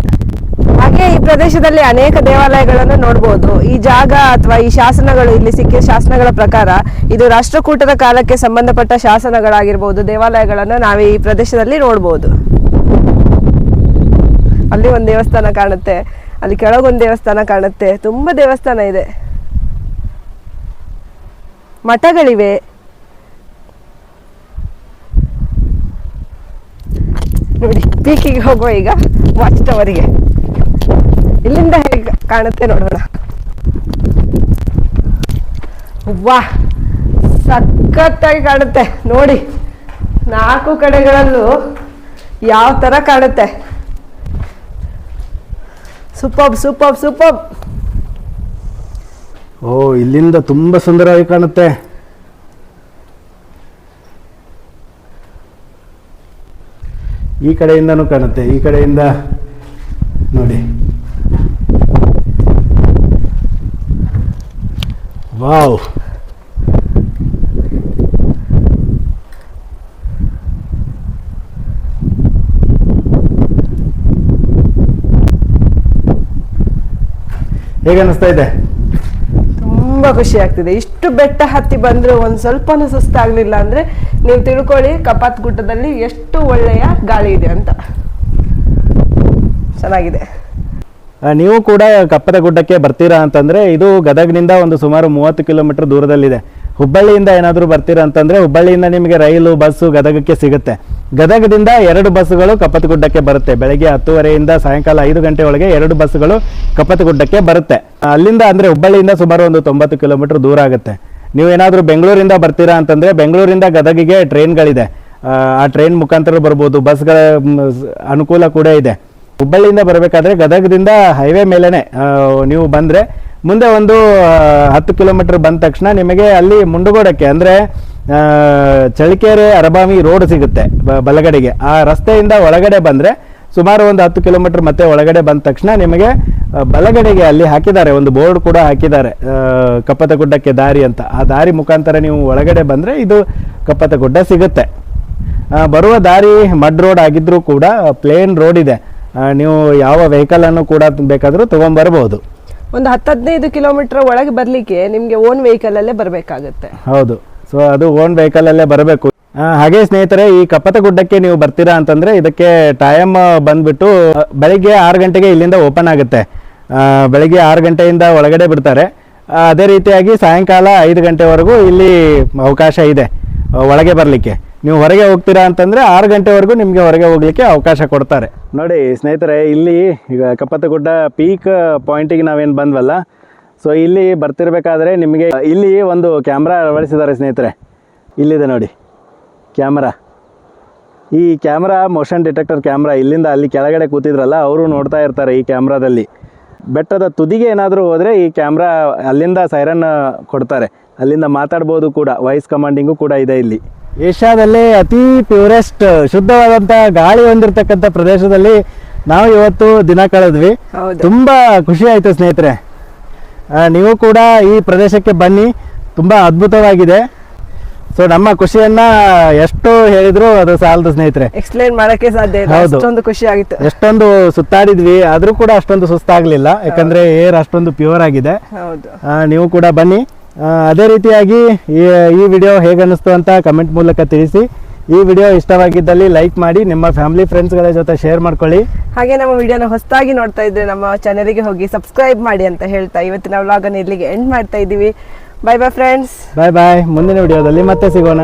ಹಾಗೆ ಈ ಪ್ರದೇಶದಲ್ಲಿ ಅನೇಕ ದೇವಾಲಯಗಳನ್ನು ನೋಡಬಹುದು. ಈ ಜಾಗ ಅಥವಾ ಈ ಶಾಸನಗಳು, ಇಲ್ಲಿ ಸಿಕ್ಕಿದ ಶಾಸನಗಳ ಪ್ರಕಾರ ಇದು ರಾಷ್ಟ್ರಕೂಟರ ಕಾಲಕ್ಕೆ ಸಂಬಂಧಪಟ್ಟ ಶಾಸನಗಳಾಗಿರ್ಬೋದು, ದೇವಾಲಯಗಳನ್ನು ನಾವು ಈ ಪ್ರದೇಶದಲ್ಲಿ ನೋಡಬಹುದು. ಅಲ್ಲಿ ಒಂದು ದೇವಸ್ಥಾನ ಕಾಣುತ್ತೆ, ಅಲ್ಲಿ ಕೆಳಗೊಂದು ದೇವಸ್ಥಾನ ಕಾಣುತ್ತೆ, ತುಂಬಾ ದೇವಸ್ಥಾನ ಇದೆ, ಮಠಗಳಿವೆ. ನೋಡಿ, ಪೀಕಿಗೆ ಹೋಗುವ ಈಗ ವಾಚ್ ಟವರಿಗೆ. ಇಲ್ಲಿಂದ ಹೇಗೆ ಕಾಣುತ್ತೆ ನೋಡೋಣ. ವಾಹ್, ಸಖತ್ತಾಗಿ ಕಾಣುತ್ತೆ ನೋಡಿ. 4 ಕಡೆಗಳಲ್ಲೂ ಯಾವ ತರ ಕಾಣುತ್ತೆ. Super super super. ಓ, ಇಲ್ಲಿಂದ ತುಂಬಾ ಸುಂದರವಾಗಿ ಕಾಣುತ್ತೆ. ಈ ಕಡೆಯಿಂದನೂ ಕಾಣುತ್ತೆ, ಈ ಕಡೆಯಿಂದ ನೋಡಿ. ವಾವ್, ಹೇಗೆ ಅನಿಸ್ತಾ ಇದೆ? ತುಂಬಾ ಖುಷಿ ಆಗ್ತಿದೆ. ಇಷ್ಟು ಬೆಟ್ಟ ಹತ್ತಿ ಬಂದ್ರು ಒಂದ್ ಸ್ವಲ್ಪನೂ ಸುಸ್ತಾಗ್ಲಿಲ್ಲ ಅಂದ್ರೆ ನೀವು ತಿಳ್ಕೊಳ್ಳಿ ಕಪಾತ್ ಗುಡ್ಡದಲ್ಲಿ ಎಷ್ಟು ಒಳ್ಳೆಯ ಗಾಳಿ ಇದೆ ಅಂತ. ಚೆನ್ನಾಗಿದೆ. ನೀವು ಕೂಡ ಕಪ್ಪದ ಗುಡ್ಡಕ್ಕೆ ಬರ್ತೀರಾ ಅಂತಂದ್ರೆ, ಇದು ಗದಗ್ನಿಂದ ಒಂದು ಸುಮಾರು 30 ಕಿಲೋಮೀಟರ್ ದೂರದಲ್ಲಿದೆ. ಹುಬ್ಬಳ್ಳಿಯಿಂದ ಏನಾದರೂ ಬರ್ತೀರಾ ಅಂತಂದ್ರೆ, ಹುಬ್ಬಳ್ಳಿಯಿಂದ ನಿಮಗೆ ರೈಲು, ಬಸ್ಸು ಗದಗಕ್ಕೆ ಸಿಗುತ್ತೆ. ಗದಗದಿಂದ 2 ಬಸ್ಸುಗಳು ಕಪ್ಪತಗುಡ್ಡಕ್ಕೆ ಬರುತ್ತೆ. ಬೆಳಗ್ಗೆ 10:30ಯಿಂದ ಸಾಯಂಕಾಲ 5 ಗಂಟೆ ಒಳಗೆ 2 ಬಸ್ಸುಗಳು ಕಪ್ಪತಗುಡ್ಡಕ್ಕೆ ಬರುತ್ತೆ. ಅಲ್ಲಿಂದ ಅಂದರೆ ಹುಬ್ಬಳ್ಳಿಯಿಂದ ಸುಮಾರು ಒಂದು 90 ಕಿಲೋಮೀಟರ್ ದೂರ ಆಗುತ್ತೆ. ನೀವು ಏನಾದರೂ ಬೆಂಗಳೂರಿಂದ ಬರ್ತೀರಾ ಅಂತಂದರೆ, ಬೆಂಗಳೂರಿಂದ ಗದಗಿಗೆ ಟ್ರೈನ್ಗಳಿದೆ, ಆ ಟ್ರೈನ್ ಮುಖಾಂತರ ಬರ್ಬೋದು. ಬಸ್ಗಳ ಅನುಕೂಲ ಕೂಡ ಇದೆ. ಹುಬ್ಬಳ್ಳಿಯಿಂದ ಬರಬೇಕಾದ್ರೆ ಗದಗದಿಂದ ಹೈವೇ ಮೇಲೇ ನೀವು ಬಂದರೆ ಮುಂದೆ ಒಂದು 10 ಕಿಲೋಮೀಟರ್ ಬಂದ ತಕ್ಷಣ ನಿಮಗೆ ಅಲ್ಲಿ ಮುಂಡಗೋಡಕ್ಕೆ ಅಂದರೆ ಚಳ್ಳಕೆರೆ ಅರಬಾವಿ ರೋಡ್ ಸಿಗುತ್ತೆ ಬಲಗಡೆಗೆ. ಆ ರಸ್ತೆಯಿಂದ ಒಳಗಡೆ ಬಂದರೆ ಸುಮಾರು ಒಂದು 10 ಕಿಲೋಮೀಟರ್ ಮತ್ತೆ ಒಳಗಡೆ ಬಂದ ತಕ್ಷಣ ನಿಮಗೆ ಬಲಗಡೆಗೆ ಅಲ್ಲಿ ಹಾಕಿದ್ದಾರೆ, ಒಂದು ಬೋರ್ಡ್ ಕೂಡ ಹಾಕಿದ್ದಾರೆ, ಕಪ್ಪತ್ತಗುಡ್ಡಕ್ಕೆ ದಾರಿ ಅಂತ. ಆ ದಾರಿ ಮುಖಾಂತರ ನೀವು ಒಳಗಡೆ ಬಂದರೆ ಇದು ಕಪ್ಪತ್ತಗುಡ್ಡ ಸಿಗುತ್ತೆ. ಬರುವ ದಾರಿ ಮಡ್ ರೋಡ್ ಆಗಿದ್ರೂ ಕೂಡ ಪ್ಲೇನ್ ರೋಡ್ ಇದೆ. ನೀವು ಯಾವ ವೆಹಿಕಲನ್ನು ಕೂಡ ಬೇಕಾದರೂ ತೊಗೊಂಬರ್ಬೋದು. ಒಂದು 10-15 ಕಿಲೋಮೀಟರ್ ಒಳಗೆ ಬರಲಿಕ್ಕೆ ನಿಮಗೆ ಓನ್ ವೆಹಿಕಲಲ್ಲೇ ಬರಬೇಕಾಗುತ್ತೆ. ಹೌದು, ಸೊ ಅದು ಓನ್ ವೆಹಿಕಲಲ್ಲೇ ಬರಬೇಕು. ಹಾಗೆ ಸ್ನೇಹಿತರೆ, ಈ ಕಪ್ಪತ್ತಗುಡ್ಡಕ್ಕೆ ನೀವು ಬರ್ತೀರಾ ಅಂತಂದರೆ ಇದಕ್ಕೆ ಟೈಮ್ ಬಂದ್ಬಿಟ್ಟು ಬೆಳಿಗ್ಗೆ 6 ಗಂಟೆಗೆ ಇಲ್ಲಿಂದ ಓಪನ್ ಆಗುತ್ತೆ. ಬೆಳಿಗ್ಗೆ 6 ಗಂಟೆಯಿಂದ ಒಳಗಡೆ ಬಿಡ್ತಾರೆ. ಅದೇ ರೀತಿಯಾಗಿ ಸಾಯಂಕಾಲ 5 ಗಂಟೆವರೆಗೂ ಇಲ್ಲಿ ಅವಕಾಶ ಇದೆ ಒಳಗೆ ಬರಲಿಕ್ಕೆ. ನೀವು ಹೊರಗೆ ಹೋಗ್ತೀರಾ ಅಂತಂದರೆ 6 ಗಂಟೆವರೆಗೂ ನಿಮಗೆ ಹೊರಗೆ ಹೋಗಲಿಕ್ಕೆ ಅವಕಾಶ ಕೊಡ್ತಾರೆ. ನೋಡಿ ಸ್ನೇಹಿತರೆ, ಇಲ್ಲಿ ಈಗ ಕಪ್ಪತ್ತಗುಡ್ಡ ಪೀಕ್ ಪಾಯಿಂಟಿಗೆ ನಾವೇನು ಬಂದ್ವಲ್ಲ, ಸೊ ಇಲ್ಲಿ ಬರ್ತಿರ್ಬೇಕಾದ್ರೆ ನಿಮಗೆ ಇಲ್ಲಿ ಒಂದು ಕ್ಯಾಮ್ರಾ ಅಳವಡಿಸಿದ್ದಾರೆ ಸ್ನೇಹಿತರೆ. ಇಲ್ಲಿದೆ ನೋಡಿ ಕ್ಯಾಮ್ರಾ. ಈ ಕ್ಯಾಮ್ರಾ ಮೋಷನ್ ಡಿಟೆಕ್ಟರ್ ಕ್ಯಾಮ್ರಾ. ಇಲ್ಲಿಂದ ಅಲ್ಲಿ ಕೆಳಗಡೆ ಕೂತಿದ್ರಲ್ಲ ಅವರು ನೋಡ್ತಾ ಇರ್ತಾರೆ ಈ ಕ್ಯಾಮ್ರಾದಲ್ಲಿ. ಬೆಟ್ಟದ ತುದಿಗೆ ಏನಾದರೂ ಹೋದರೆ ಈ ಕ್ಯಾಮ್ರಾ ಅಲ್ಲಿಂದ ಸೈರನ್ ಕೊಡ್ತಾರೆ, ಅಲ್ಲಿಂದ ಮಾತಾಡ್ಬೋದು ಕೂಡ. ವಾಯ್ಸ್ ಕಮಾಂಡಿಂಗು ಕೂಡ ಇದೆ ಇಲ್ಲಿ. ಏಷ್ಯಾದಲ್ಲೇ ಅತಿ ಪ್ಯೂರೆಸ್ಟ್ ಶುದ್ಧವಾದಂಥ ಗಾಳಿ ಹೊಂದಿರತಕ್ಕಂಥ ಪ್ರದೇಶದಲ್ಲಿ ನಾವು ಇವತ್ತು ದಿನ ಕಳೆದ್ವಿ. ತುಂಬ ಖುಷಿ ಆಯಿತು ಸ್ನೇಹಿತರೆ. ನೀವು ಕೂಡ ಈ ಪ್ರದೇಶಕ್ಕೆ ಬನ್ನಿ, ತುಂಬ ಅದ್ಭುತವಾಗಿದೆ. ಸೊ ನಮ್ಮ ಖುಷಿಯನ್ನ ಎಷ್ಟು ಹೇಳಿದ್ರು ಅದು ಸಾಲದು ಸ್ನೇಹಿತರೆ, ಎಕ್ಸ್ಪ್ಲೈನ್ ಮಾಡಕ್ಕೆ ಸಾಧ್ಯ ಇಲ್ಲ. ಅಷ್ಟೊಂದು ಖುಷಿ ಆಗಿತ್ತು. ಎಷ್ಟೊಂದು ಸುತ್ತಾಡಿದ್ವಿ, ಆದ್ರೂ ಕೂಡ ಅಷ್ಟೊಂದು ಸುಸ್ತಾಗ್ಲಿಲ್ಲ, ಯಾಕಂದ್ರೆ ಏರ್ ಅಷ್ಟೊಂದು ಪ್ಯೂರ್ ಆಗಿದೆ. ನೀವು ಕೂಡ ಬನ್ನಿ. ಅದೇ ರೀತಿಯಾಗಿ ಈ ವಿಡಿಯೋ ಹೇಗೆ ಅನ್ನಿಸ್ತು ಅಂತ ಕಮೆಂಟ್ ಮೂಲಕ ತಿಳಿಸಿ. ಈ ವಿಡಿಯೋ ಇಷ್ಟವಾಗಿದ್ದಲ್ಲಿ ಲೈಕ್ ಮಾಡಿ, ನಿಮ್ಮ ಫ್ಯಾಮಿಲಿ ಫ್ರೆಂಡ್ಸ್ಗಳ ಜೊತೆ ಶೇರ್ ಮಾಡ್ಕೊಳ್ಳಿ. ಹಾಗೆ ನಮ್ಮ ವಿಡಿಯೋನ ಹೊಸದಾಗಿ ನೋಡ್ತಾ ಇದ್ರೆ ನಮ್ಮ ಚಾನೆಲ್ಗೆ ಹೋಗಿ ಸಬ್ಸ್ಕ್ರೈಬ್ ಮಾಡಿ ಅಂತ ಹೇಳ್ತಾ ಇವತ್ತಿನ ವ್ಲಾಗನ್ನು ಇಲ್ಲಿಗೆ ಎಂಡ್ ಮಾಡ್ತಾ ಇದ್ದೀವಿ. ಬಾಯ್ ಬಾಯ್ ಫ್ರೆಂಡ್ಸ್. ಬಾಯ್ ಬಾಯ್. ಮುಂದಿನ ವಿಡಿಯೋದಲ್ಲಿ ಮತ್ತೆ ಸಿಗೋಣ.